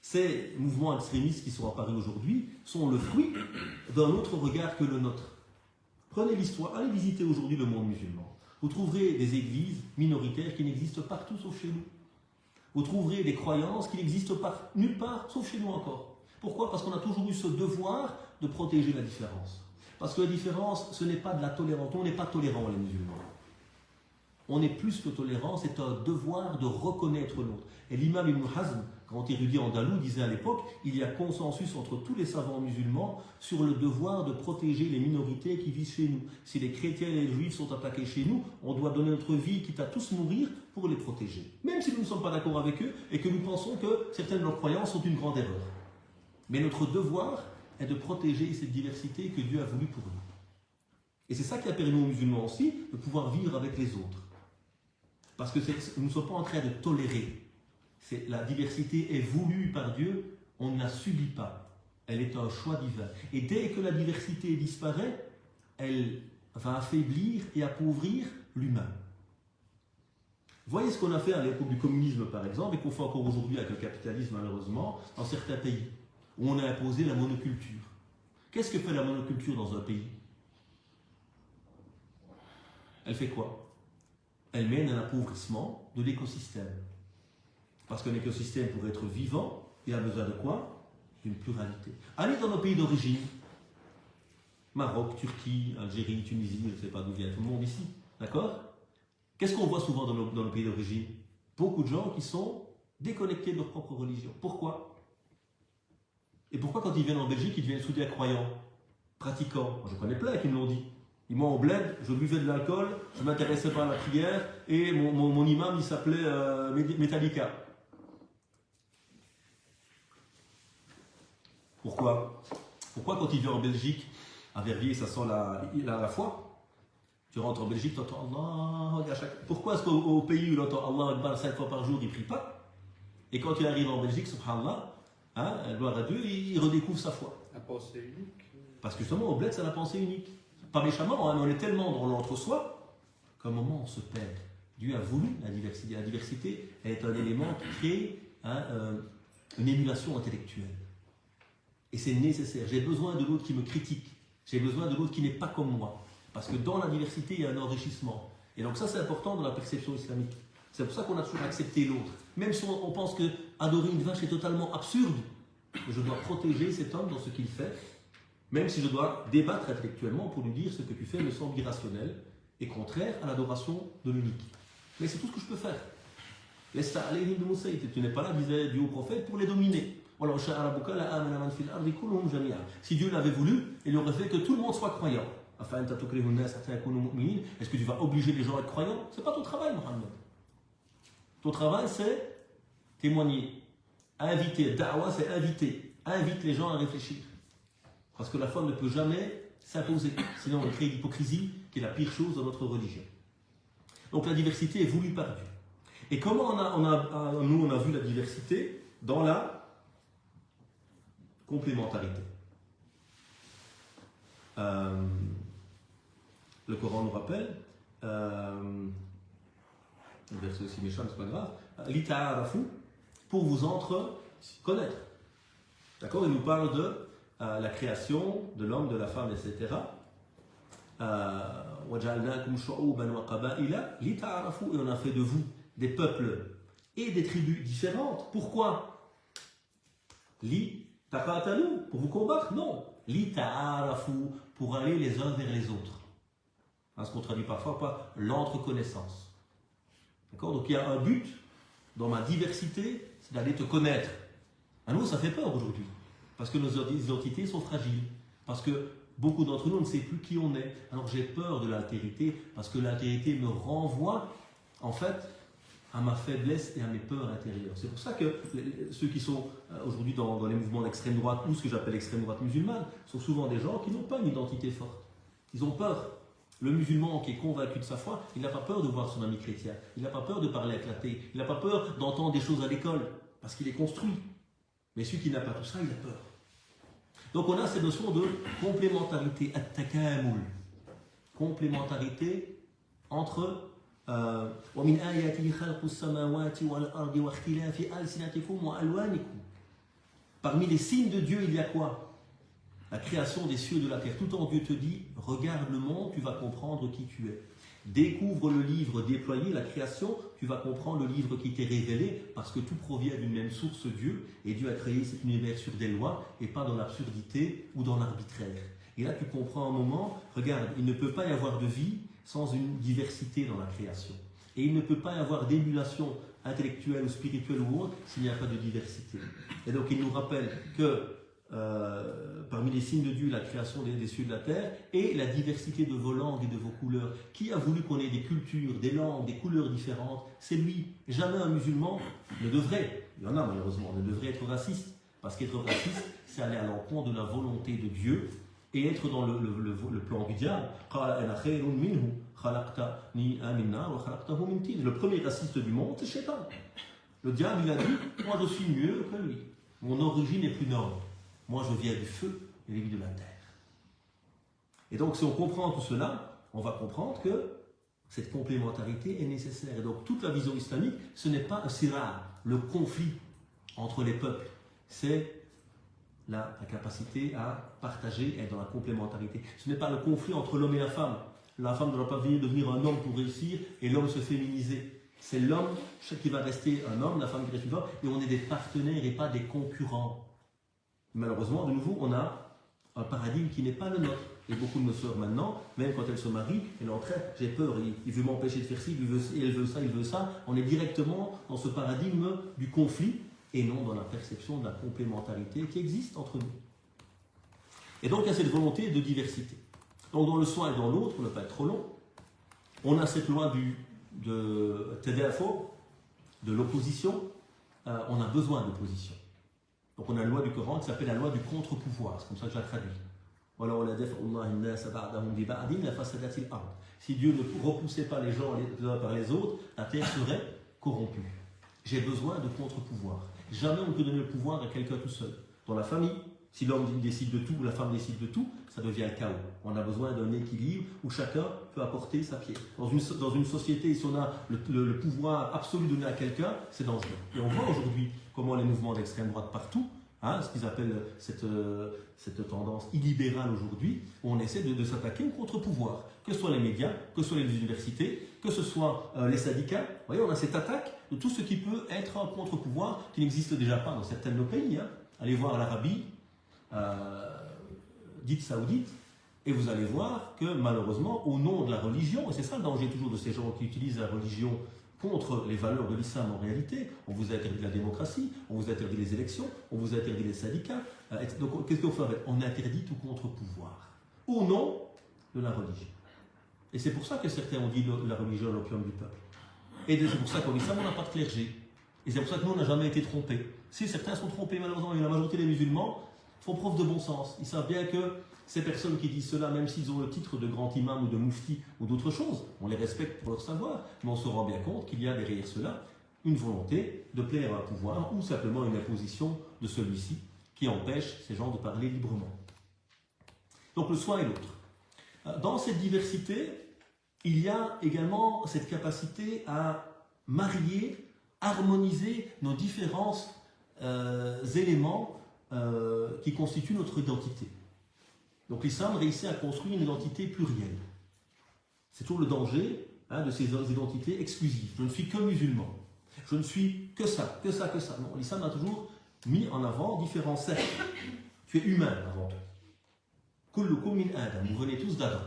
Ces mouvements extrémistes qui sont apparus aujourd'hui sont le fruit d'un autre regard que le nôtre. Prenez l'histoire, allez visiter aujourd'hui le monde musulman. Vous trouverez des églises minoritaires qui n'existent partout sauf chez nous. Vous trouverez des croyances qui n'existent pas nulle part sauf chez nous encore. Pourquoi? Parce qu'on a toujours eu ce devoir de protéger la différence. Parce que la différence, ce n'est pas de la tolérance. On n'est pas tolérants les musulmans. On est plus que tolérant, c'est un devoir de reconnaître l'autre. Et l'imam Ibn Hazm, grand érudit andalou, disait à l'époque, il y a consensus entre tous les savants musulmans sur le devoir de protéger les minorités qui vivent chez nous. Si les chrétiens et les juifs sont attaqués chez nous, on doit donner notre vie, quitte à tous mourir, pour les protéger. Même si nous ne sommes pas d'accord avec eux et que nous pensons que certaines de leurs croyances sont une grande erreur. Mais notre devoir est de protéger cette diversité que Dieu a voulu pour nous. Et c'est ça qui a permis aux musulmans aussi de pouvoir vivre avec les autres. Parce que nous ne sommes pas en train de tolérer. La diversité est voulue par Dieu, on ne la subit pas. Elle est un choix divin. Et dès que la diversité disparaît, elle va affaiblir et appauvrir l'humain. Voyez ce qu'on a fait à l'époque du communisme, par exemple, et qu'on fait encore aujourd'hui avec le capitalisme, malheureusement, dans certains pays, où on a imposé la monoculture. Qu'est-ce que fait la monoculture dans un pays? Elle fait quoi? Elle mène à l'appauvrissement de l'écosystème. Parce qu'un écosystème, pour être vivant, il a besoin de quoi? D'une pluralité. Allez dans nos pays d'origine. Maroc, Turquie, Algérie, Tunisie, je ne sais pas d'où vient tout le monde ici. D'accord? Qu'est-ce qu'on voit souvent dans nos pays d'origine? Beaucoup de gens qui sont déconnectés de leur propre religion. Pourquoi? Et pourquoi quand ils viennent en Belgique, ils deviennent soudain croyants, pratiquants? Moi, je connais plein qui me l'ont dit. Ils m'ont en bled, je buvais de l'alcool, je ne m'intéressais pas à la prière, et mon imam, il s'appelait Metallica. Pourquoi? Pourquoi quand il vient en Belgique, à Verviers, ça sent la foi? Tu rentres en Belgique, tu entends Allah. Pourquoi est-ce qu'au pays où il entend Allah Akbar 5 fois par jour, il ne prie pas? Et quand il arrive en Belgique, subhanallah, hein, gloire à Dieu, il redécouvre sa foi. La pensée unique. Parce que justement, au bled, c'est la pensée unique. Pas méchamment, hein, mais on est tellement dans l'entre-soi qu'à un moment, on se perd. Dieu a voulu la diversité. La diversité, elle est un élément qui crée une émulation intellectuelle. Et c'est nécessaire. J'ai besoin de l'autre qui me critique. J'ai besoin de l'autre qui n'est pas comme moi. Parce que dans la diversité, il y a un enrichissement. Et donc ça, c'est important dans la perception islamique. C'est pour ça qu'on a toujours accepté l'autre. Même si on pense que adorer une vache est totalement absurde, je dois protéger cet homme dans ce qu'il fait, même si je dois débattre intellectuellement pour lui dire ce que tu fais me semble irrationnel et contraire à l'adoration de l'unique. Mais c'est tout ce que je peux faire. Tu n'es pas là, disait Dieu au prophète, pour les dominer. Si Dieu l'avait voulu, il aurait fait que tout le monde soit croyant. Est-ce que tu vas obliger les gens à être croyants? Ce n'est pas ton travail, Mohammed. Ton travail, c'est témoigner, inviter. Da'wa, c'est inviter. Invite les gens à réfléchir. Parce que la foi ne peut jamais s'imposer. Sinon, on crée l'hypocrisie, qui est la pire chose dans notre religion. Donc la diversité est voulue par Dieu. Et comment nous, on a vu la diversité dans la complémentarité. Le Coran nous rappelle, le verset aussi méchant, c'est pas grave, l'ita'arafu, pour vous entre connaître. D'accord? Il nous parle de la création de l'homme, de la femme, etc. وَجَعَلْنَاكُمْ شُعُوبًا وَقَبَائِلَ لِتَعَارَفُوا. Et on a fait de vous des peuples et des tribus différentes. Pourquoi? Li taqatalu, pour vous combattre? Non. Li ta'arafu, pour aller les uns vers les autres. Ce qu'on traduit parfois par l'entreconnaissance. D'accord? Donc il y a un but dans ma diversité, c'est d'aller te connaître. À nous, ça fait peur aujourd'hui. Parce que nos identités sont fragiles. Parce que beaucoup d'entre nous, on ne sait plus qui on est. Alors j'ai peur de l'altérité, parce que l'altérité me renvoie, en fait, à ma faiblesse et à mes peurs intérieures. C'est pour ça que ceux qui sont aujourd'hui dans les mouvements d'extrême droite, ou ce que j'appelle l'extrême droite musulmane, sont souvent des gens qui n'ont pas une identité forte. Ils ont peur. Le musulman qui est convaincu de sa foi, il n'a pas peur de voir son ami chrétien. Il n'a pas peur de parler avec l'athée. Il n'a pas peur d'entendre des choses à l'école, parce qu'il est construit. Mais celui qui n'a pas tout ça, il a peur. Donc on a cette notion de complémentarité, at-takamul. Complémentarité entre وَمِنْ آيَاتِهِ خَلْقُ السَّمَاوَاتِ وَالْأَرْضِ وَاخْتِلَافِ أَلْسِنَتِكُمْ وَأَلْوَانِكُمْ. Parmi les signes de Dieu, il y a quoi? La création des cieux et de la terre. Tout en Dieu te dit, regarde le monde, tu vas comprendre qui tu es. Découvre le livre déployé, la création, tu vas comprendre le livre qui t'est révélé, parce que tout provient d'une même source, Dieu, et Dieu a créé cet univers sur des lois, et pas dans l'absurdité ou dans l'arbitraire. Et là, tu comprends un moment, regarde, il ne peut pas y avoir de vie sans une diversité dans la création. Et il ne peut pas y avoir d'émulation intellectuelle ou spirituelle ou autre s'il n'y a pas de diversité. Et donc, il nous rappelle que parmi les signes de Dieu, la création des cieux et de la terre, et la diversité de vos langues et de vos couleurs. Qui a voulu qu'on ait des cultures, des langues, des couleurs différentes? C'est lui. Jamais un musulman ne devrait, il y en a malheureusement, ne devrait être raciste. Parce qu'être raciste, c'est aller à l'encontre de la volonté de Dieu et être dans le plan du diable. Le premier raciste du monde, c'est Shaitan. Le diable, il a dit, moi je suis mieux que lui. Mon origine est plus noble. Moi, je viens du feu et lui de la terre. Et donc, si on comprend tout cela, on va comprendre que cette complémentarité est nécessaire. Et donc, toute la vision islamique, ce n'est pas un sira, le conflit entre les peuples. C'est la capacité à partager et être dans la complémentarité. Ce n'est pas le conflit entre l'homme et la femme. La femme ne doit pas devenir un homme pour réussir et l'homme se féminiser. C'est l'homme qui va rester un homme, la femme qui reste une femme, et on est des partenaires et pas des concurrents. Malheureusement, de nouveau, on a un paradigme qui n'est pas le nôtre. Et beaucoup de nos sœurs maintenant, même quand elles se marient, elles entraînent, j'ai peur, il veut m'empêcher de faire ci, elle veut ça, il veut ça. On est directement dans ce paradigme du conflit et non dans la perception de la complémentarité qui existe entre nous. Et donc il y a cette volonté de diversité. Donc dans le soin et dans l'autre, pour ne pas être trop long, on a cette loi de Tadafo, de l'opposition. On a besoin d'opposition. Donc on a la loi du Coran qui s'appelle la loi du contre-pouvoir, c'est comme ça que je la traduis. Si Dieu ne repoussait pas les gens les uns par les autres, la terre serait corrompue. J'ai besoin de contre-pouvoir. Jamais on peut donner le pouvoir à quelqu'un tout seul. Dans la famille, si l'homme décide de tout ou la femme décide de tout, ça devient le chaos. On a besoin d'un équilibre où chacun peut apporter sa pierre. Dans une société, si on a le pouvoir absolu donné à quelqu'un, c'est dangereux. Et on voit aujourd'hui comment les mouvements d'extrême droite partout, ce qu'ils appellent cette tendance illibérale aujourd'hui, où on essaie de s'attaquer au contre-pouvoir. Que ce soit les médias, que ce soit les universités, que ce soit les syndicats. Vous voyez, on a cette attaque de tout ce qui peut être un contre-pouvoir qui n'existe déjà pas dans certains de nos pays. Allez voir l'Arabie dite saoudite, et vous allez voir que malheureusement, au nom de la religion, et c'est ça le danger toujours de ces gens qui utilisent la religion contre les valeurs de l'islam en réalité, on vous a interdit la démocratie, on vous a interdit les élections, on vous a interdit les syndicats. Donc qu'est-ce qu'on fait avec? On interdit tout contre-pouvoir. Au nom de la religion. Et c'est pour ça que certains ont dit la religion est l'opium du peuple. Et c'est pour ça qu'en islam, on n'a pas de clergé. Et c'est pour ça que nous, on n'a jamais été trompés. Si certains sont trompés, malheureusement, et la majorité des musulmans font preuve de bon sens. Ils savent bien que ces personnes qui disent cela, même s'ils ont le titre de grand imam ou de mufti ou d'autres choses, on les respecte pour leur savoir, mais on se rend bien compte qu'il y a derrière cela une volonté de plaire à un pouvoir ou simplement une imposition de celui-ci qui empêche ces gens de parler librement. Donc le soi et l'autre. Dans cette diversité, il y a également cette capacité à marier, harmoniser nos différents éléments qui constituent notre identité. Donc l'islam réussit à construire une identité plurielle. C'est toujours le danger de ces identités exclusives. Je ne suis que musulman. Je ne suis que ça, que ça, que ça. Non, l'islam a toujours mis en avant différents cercles. Tu es humain avant tout. Kullukum min Adam. Vous venez tous d'Adam.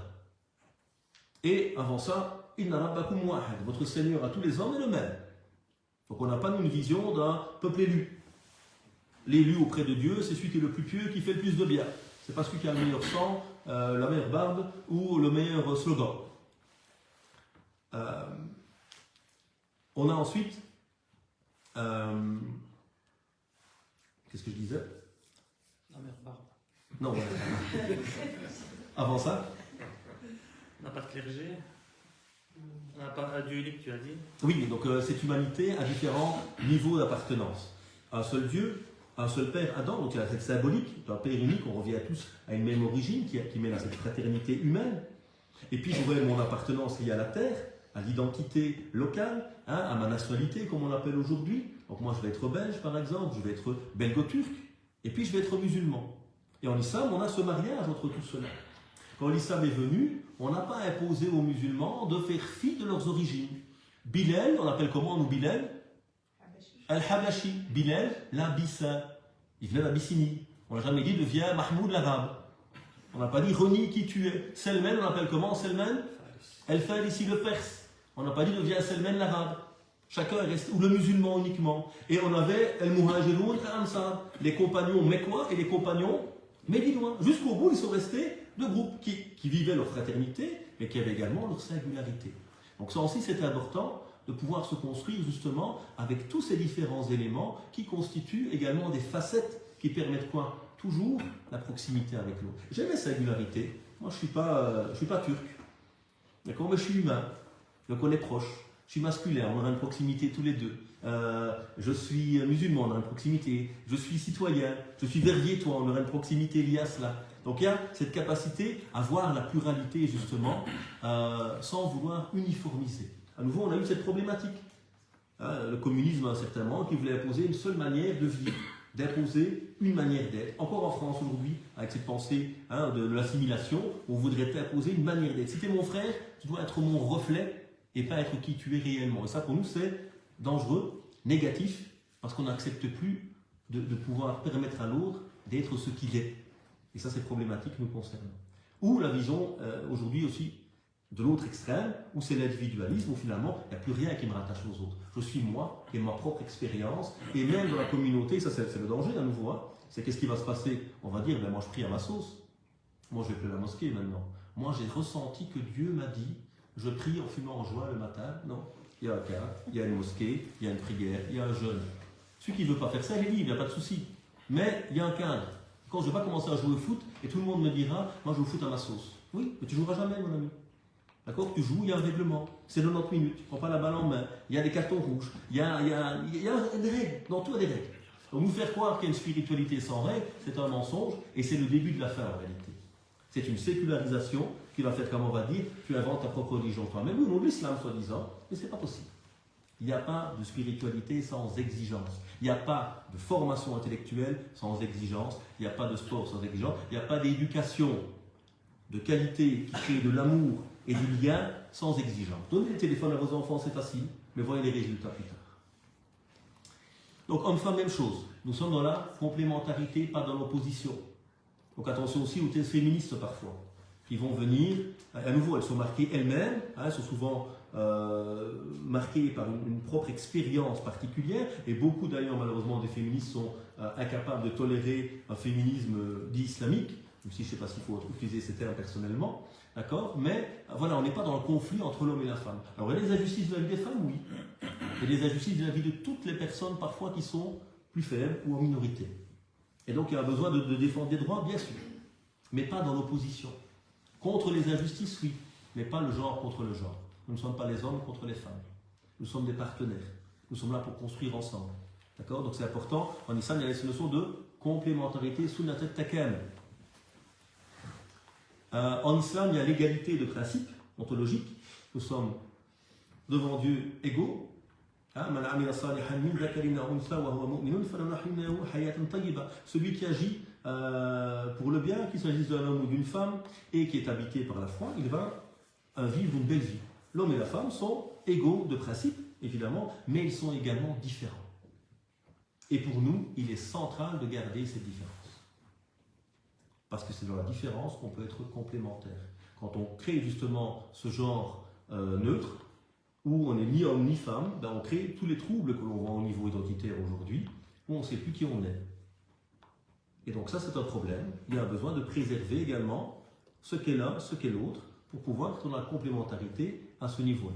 Et avant ça, Inna rabbakum wahid. Votre Seigneur à tous les hommes est le même. Donc on n'a pas une vision d'un peuple élu. L'élu auprès de Dieu, c'est celui qui est le plus pieux, qui fait le plus de bien. C'est pas celui qui a le meilleur sang, la meilleure barbe ou le meilleur slogan. On a ensuite... qu'est-ce que je disais? La meilleure barbe. Non, ouais. Avant ça? On n'a pas de clergé. On n'a pas Dieu unique, tu as dit. Oui, donc cette humanité a différents niveaux d'appartenance. Un seul Dieu, un seul Père, Adam, donc il y a cette symbolique d'un Père unique, on revient tous à une même origine qui mène à cette fraternité humaine. Et puis j'aurai mon appartenance liée à la terre, à l'identité locale, à ma nationalité, comme on l'appelle aujourd'hui. Donc moi je vais être belge par exemple, je vais être belgo-turc, et puis je vais être musulman. Et en islam, on a ce mariage entre tout cela. Quand l'islam est venu, on n'a pas imposé aux musulmans de faire fi de leurs origines. Bilal, on l'appelle comment nous Bilal? Al-Habashi. Bilal, l'Abyssin. Il venait d'Abyssinie. On n'a jamais dit deviens Mahmoud l'Arabe. On n'a pas dit renie qui tu es. Selman, on l'appelle comment Selman? Al-Farisi le Perse. On n'a pas dit deviens Selman l'Arabe. Chacun est resté, ou le musulman uniquement. Et on avait Al-Muhajiroun et Ansar, les compagnons mécois et les compagnons médinois. Jusqu'au bout, ils sont restés deux groupes qui vivaient leur fraternité, mais qui avaient également leur singularité. Donc ça aussi, c'est important de pouvoir se construire justement avec tous ces différents éléments qui constituent également des facettes qui permettent quoi? Toujours la proximité avec l'autre. J'ai mes singularités. Moi, je suis pas turc. D'accord? Mais je suis humain. Donc on est proche. Je suis masculin, on aura une proximité tous les deux. Je suis musulman, on aura une proximité. Je suis citoyen, je suis verviers-toi, on aura une proximité liée à cela. Donc il y a cette capacité à voir la pluralité justement, sans vouloir uniformiser. À nouveau, on a eu cette problématique. Le communisme, certainement, qui voulait imposer une seule manière de vivre, d'imposer une manière d'être. Encore en France aujourd'hui, avec cette pensée de l'assimilation, on voudrait imposer une manière d'être. Si tu es mon frère, tu dois être mon reflet et pas être qui tu es réellement. Et ça, pour nous, c'est dangereux, négatif, parce qu'on n'accepte plus de pouvoir permettre à l'autre d'être ce qu'il est. Et ça, c'est problématique nous concernant. Ou la vision, aujourd'hui aussi, de l'autre extrême, où c'est l'individualisme, où finalement, il n'y a plus rien qui me rattache aux autres. Je suis moi, et ma propre expérience, et même dans la communauté, ça c'est le danger à nouveau, c'est qu'est-ce qui va se passer? On va dire, ben moi je prie à ma sauce. Moi je vais plus à la mosquée maintenant. Moi j'ai ressenti que Dieu m'a dit, je prie en fumant en joie le matin. Non, il y a un cadre, il y a une mosquée, il y a une prière, il y a un jeûne. Celui qui ne veut pas faire ça, il est libre, il n'y a pas de souci. Mais il y a un cadre. Quand je ne vais pas commencer à jouer au foot, et tout le monde me dira, moi je joue au foot à ma sauce. Oui, mais tu ne joueras jamais, mon ami. D'accord? Tu joues, il y a un règlement. C'est 90 minutes, tu ne prends pas la balle en main. Il y a des cartons rouges. Il y a des règles. Dans tout, il y a des règles. Donc nous faire croire qu'il y a une spiritualité sans règles, c'est un mensonge et c'est le début de la fin en réalité. C'est une sécularisation qui va faire, comme on va dire, tu inventes ta propre religion toi-même. Oui, au nom de l'islam, soi-disant, mais ce n'est pas possible. Il n'y a pas de spiritualité sans exigence. Il n'y a pas de formation intellectuelle sans exigence. Il n'y a pas de sport sans exigence. Il n'y a pas d'éducation de qualité qui crée de l'amour et du lien sans exigence. Donnez le téléphone à vos enfants, c'est facile, mais voyez les résultats plus tard. Donc homme-femme, même chose. Nous sommes dans la complémentarité, pas dans l'opposition. Donc attention aussi aux thèses féministes parfois, qui vont venir, à nouveau elles sont marquées elles-mêmes, elles sont souvent marquées par une propre expérience particulière, et beaucoup d'ailleurs malheureusement des féministes sont incapables de tolérer un féminisme dit islamique, même si je ne sais pas s'il faut utiliser ces termes personnellement, d'accord, mais voilà, on n'est pas dans le conflit entre l'homme et la femme. Alors il y a des injustices de la vie des femmes, oui. Il y a des injustices de la vie de toutes les personnes, parfois qui sont plus faibles ou en minorité. Et donc il y a besoin de défendre des droits, bien sûr, mais pas dans l'opposition. Contre les injustices, oui, mais pas le genre contre le genre. Nous ne sommes pas les hommes contre les femmes. Nous sommes des partenaires. Nous sommes là pour construire ensemble. D'accord? Donc c'est important. En islam, il y a cette notion de complémentarité, sunnat al-takam. En islam, il y a l'égalité de principe ontologique. Nous sommes devant Dieu égaux. Celui qui agit pour le bien, qu'il s'agisse d'un homme ou d'une femme, et qui est habité par la foi, il va vivre une belle vie. L'homme et la femme sont égaux de principe, évidemment, mais ils sont également différents. Et pour nous, il est central de garder cette différence. Parce que c'est dans la différence qu'on peut être complémentaire. Quand on crée justement ce genre neutre, où on n'est ni homme ni femme, ben on crée tous les troubles que l'on voit au niveau identitaire aujourd'hui, où on ne sait plus qui on est. Et donc ça, c'est un problème. Il y a besoin de préserver également ce qu'est l'un, ce qu'est l'autre, pour pouvoir être dans la complémentarité à ce niveau-là.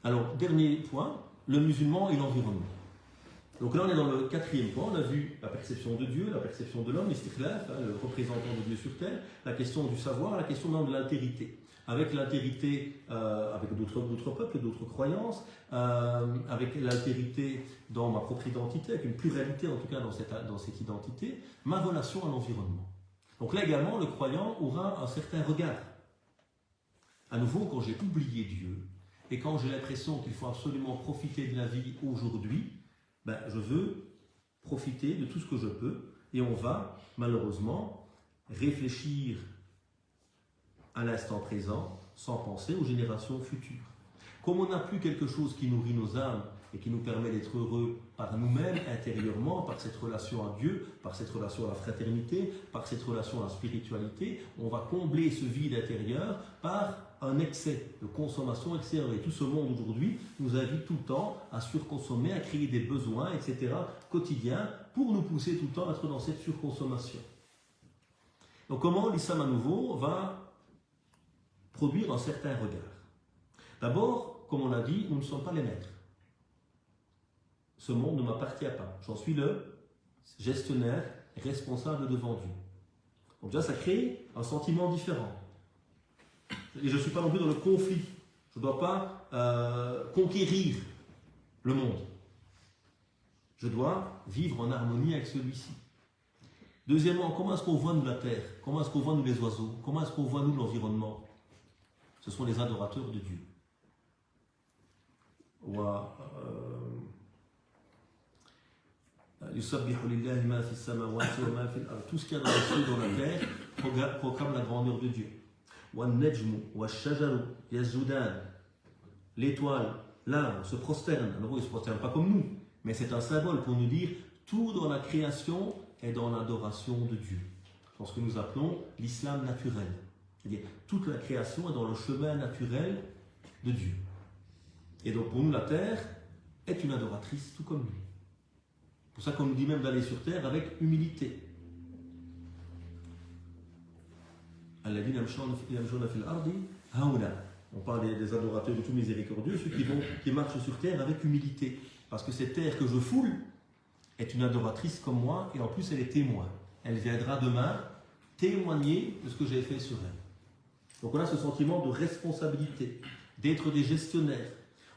Alors, dernier point, le musulman et l'environnement. Donc là, on est dans le quatrième point. On a vu la perception de Dieu, la perception de l'homme, l'istiqlal, le représentant de Dieu sur terre, la question du savoir, la question de l'altérité. Avec l'altérité, avec d'autres peuples, d'autres croyances, avec l'altérité dans ma propre identité, avec une pluralité en tout cas dans cette identité, ma relation à l'environnement. Donc là également, le croyant aura un certain regard. À nouveau, quand j'ai oublié Dieu, et quand j'ai l'impression qu'il faut absolument profiter de la vie aujourd'hui, ben, je veux profiter de tout ce que je peux, et on va malheureusement réfléchir à l'instant présent, sans penser aux générations futures. Comme on n'a plus quelque chose qui nourrit nos âmes et qui nous permet d'être heureux par nous-mêmes, intérieurement, par cette relation à Dieu, par cette relation à la fraternité, par cette relation à la spiritualité, on va combler ce vide intérieur par un excès de consommation extérieure. Et tout ce monde aujourd'hui nous invite tout le temps à surconsommer, à créer des besoins, etc., quotidiens, pour nous pousser tout le temps à être dans cette surconsommation. Donc comment l'islam à nouveau va produire un certain regard. D'abord, comme on l'a dit, nous ne sommes pas les maîtres. Ce monde ne m'appartient pas. J'en suis le gestionnaire responsable devant Dieu. Donc déjà, ça crée un sentiment différent. Et je ne suis pas non plus dans le conflit. Je ne dois pas conquérir le monde. Je dois vivre en harmonie avec celui-ci. Deuxièmement, comment est-ce qu'on voit nous la terre? Comment est-ce qu'on voit nous les oiseaux? Comment est-ce qu'on voit nous l'environnement? Ce sont les adorateurs de Dieu. Tout ce qu'il y a dans les cieux et dans la terre proclame la grandeur de Dieu. L'étoile, l'arbre se prosterne. Alors, il ne se prosterne pas comme nous, mais c'est un symbole pour nous dire tout dans la création est dans l'adoration de Dieu. Dans ce que nous appelons l'islam naturel. C'est-à-dire, toute la création est dans le chemin naturel de Dieu. Et donc pour nous, la terre est une adoratrice tout comme nous. C'est pour ça qu'on nous dit même d'aller sur terre avec humilité. On parle des adorateurs de tout miséricordieux, ceux qui marchent sur terre avec humilité. Parce que cette terre que je foule est une adoratrice comme moi, et en plus elle est témoin. Elle viendra demain témoigner de ce que j'ai fait sur elle. Donc on a ce sentiment de responsabilité, d'être des gestionnaires.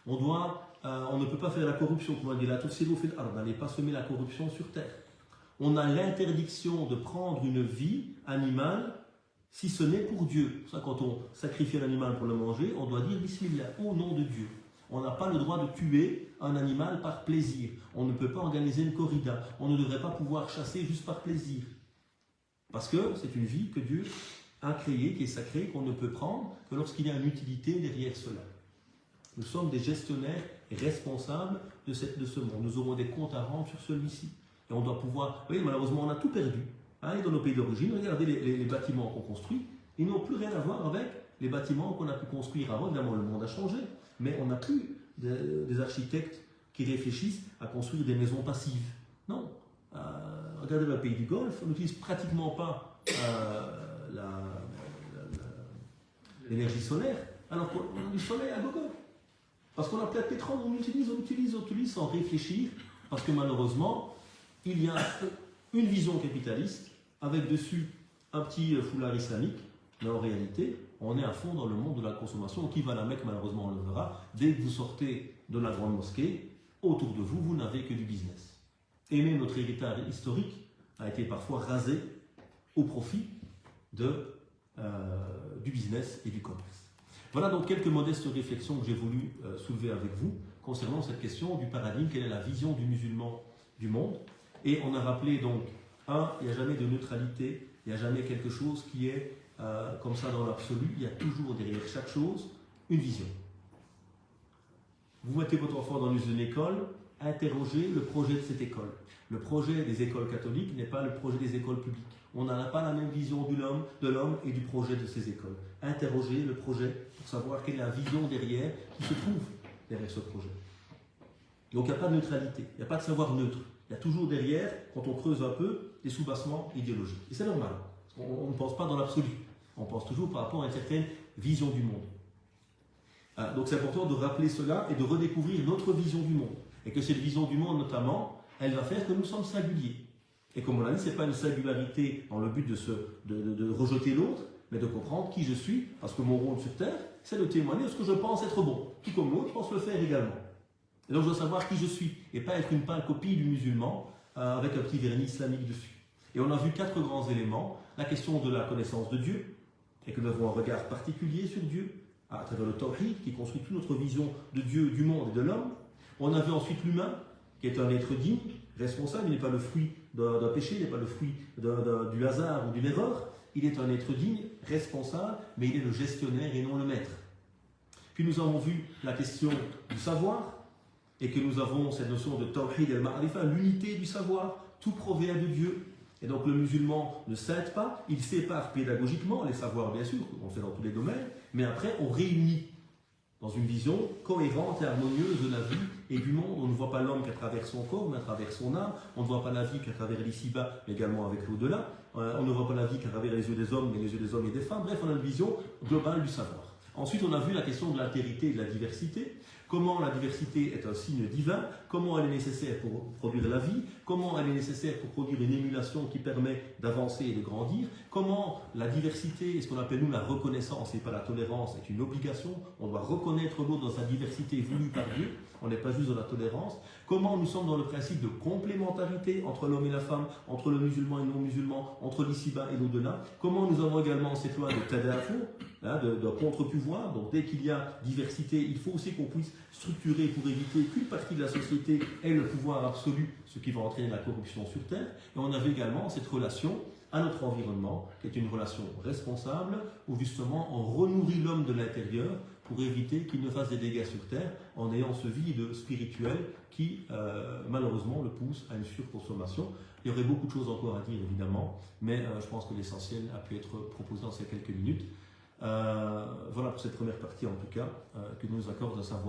On ne peut pas faire la corruption, comme on dit, n'allez pas semer la corruption sur terre. On a l'interdiction de prendre une vie animale si ce n'est pour Dieu. C'est pour ça quand on sacrifie un animal pour le manger, on doit dire Bismillah, au nom de Dieu. On n'a pas le droit de tuer un animal par plaisir. On ne peut pas organiser une corrida. On ne devrait pas pouvoir chasser juste par plaisir. Parce que c'est une vie que Dieu a créée, qui est sacrée, qu'on ne peut prendre que lorsqu'il y a une utilité derrière cela. Nous sommes des gestionnaires responsables de ce monde. Nous aurons des comptes à rendre sur celui-ci. Et on doit pouvoir... Vous voyez, malheureusement, on a tout perdu. Et dans nos pays d'origine, regardez les bâtiments qu'on construit. Ils n'ont plus rien à voir avec les bâtiments qu'on a pu construire avant. Évidemment, le monde a changé. Mais on n'a plus des architectes qui réfléchissent à construire des maisons passives. Non. regardez dans le pays du Golfe, on n'utilise pratiquement pas l'énergie solaire, alors qu'on a du soleil à gogo. Parce qu'on a plein de pétrole, on utilise sans réfléchir, parce que malheureusement, il y a une vision capitaliste, avec dessus un petit foulard islamique, mais en réalité, on est à fond dans le monde de la consommation. Qui va à la Mecque, malheureusement, on le verra. Dès que vous sortez de la grande mosquée, autour de vous, vous n'avez que du business. Et même notre héritage historique a été parfois rasé au profit du business et du commerce. Voilà donc quelques modestes réflexions que j'ai voulu soulever avec vous concernant cette question du paradigme, quelle est la vision du musulman du monde. Et on a rappelé donc, il n'y a jamais de neutralité, il n'y a jamais quelque chose qui est comme ça dans l'absolu, il y a toujours derrière chaque chose une vision. Vous mettez votre enfant dans une école, interrogez le projet de cette école. Le projet des écoles catholiques n'est pas le projet des écoles publiques. On n'a pas la même vision de l'homme et du projet de ces écoles. Interrogez le projet pour savoir quelle est la vision derrière qui se trouve derrière ce projet. Donc il n'y a pas de neutralité, il n'y a pas de savoir neutre. Il y a toujours derrière, quand on creuse un peu, des soubassements idéologiques. Et c'est normal. On ne pense pas dans l'absolu. On pense toujours par rapport à une certaine vision du monde. Donc c'est important de rappeler cela et de redécouvrir notre vision du monde. Et que cette vision du monde, notamment, elle va faire que nous sommes singuliers. Et comme on l'a dit, ce n'est pas une singularité dans le but de rejeter l'autre, mais de comprendre qui je suis, parce que mon rôle sur Terre, c'est de témoigner de ce que je pense être bon. Tout comme l'autre pense le faire également. Et donc je dois savoir qui je suis, et pas être une pâle copie du musulman avec un petit vernis islamique dessus. Et on a vu 4 grands éléments. La question de la connaissance de Dieu, et que nous avons un regard particulier sur Dieu, à travers le tawhid, qui construit toute notre vision de Dieu, du monde et de l'homme. On a vu ensuite l'humain, qui est un être digne, responsable, il n'est pas le fruit d'un péché, il n'est pas le fruit du hasard ou d'une erreur, il est un être digne, responsable, mais il est le gestionnaire et non le maître. Puis nous avons vu la question du savoir, et que nous avons cette notion de tawhid al-ma'rifa, l'unité du savoir, tout provient de Dieu. Et donc le musulman ne s'aide pas, il sépare pédagogiquement les savoirs bien sûr, on le fait dans tous les domaines, mais après on réunit dans une vision cohérente et harmonieuse de la vie et du monde. On ne voit pas l'homme qu'à travers son corps, mais à travers son âme. On ne voit pas la vie qu'à travers l'ici-bas, mais également avec l'au-delà. On ne voit pas la vie qu'à travers les yeux des hommes, mais les yeux des hommes et des femmes. Bref, on a une vision globale du savoir. Ensuite, on a vu la question de l'altérité et de la diversité. Comment la diversité est un signe divin, comment elle est nécessaire pour produire la vie, comment elle est nécessaire pour produire une émulation qui permet d'avancer et de grandir, comment la diversité, et ce qu'on appelle nous la reconnaissance et pas la tolérance, est une obligation. On doit reconnaître l'autre dans sa diversité voulue par Dieu, on n'est pas juste dans la tolérance. Comment nous sommes dans le principe de complémentarité entre l'homme et la femme, entre le musulman et le non-musulman, entre l'ici-bas et l'au-delà. Comment nous avons également cette loi de tadafu, de contre-pouvoir. Donc dès qu'il y a diversité, il faut aussi qu'on puisse structurer pour éviter qu'une partie de la société ait le pouvoir absolu, ce qui va entraîner la corruption sur Terre. Et on avait également cette relation à notre environnement, qui est une relation responsable, où justement on renourrit l'homme de l'intérieur pour éviter qu'il ne fasse des dégâts sur Terre en ayant ce vide spirituel qui malheureusement le pousse à une surconsommation. Il y aurait beaucoup de choses encore à dire évidemment, mais je pense que l'essentiel a pu être proposé dans ces quelques minutes. Voilà pour cette première partie en tout cas, que nous accorde un savoir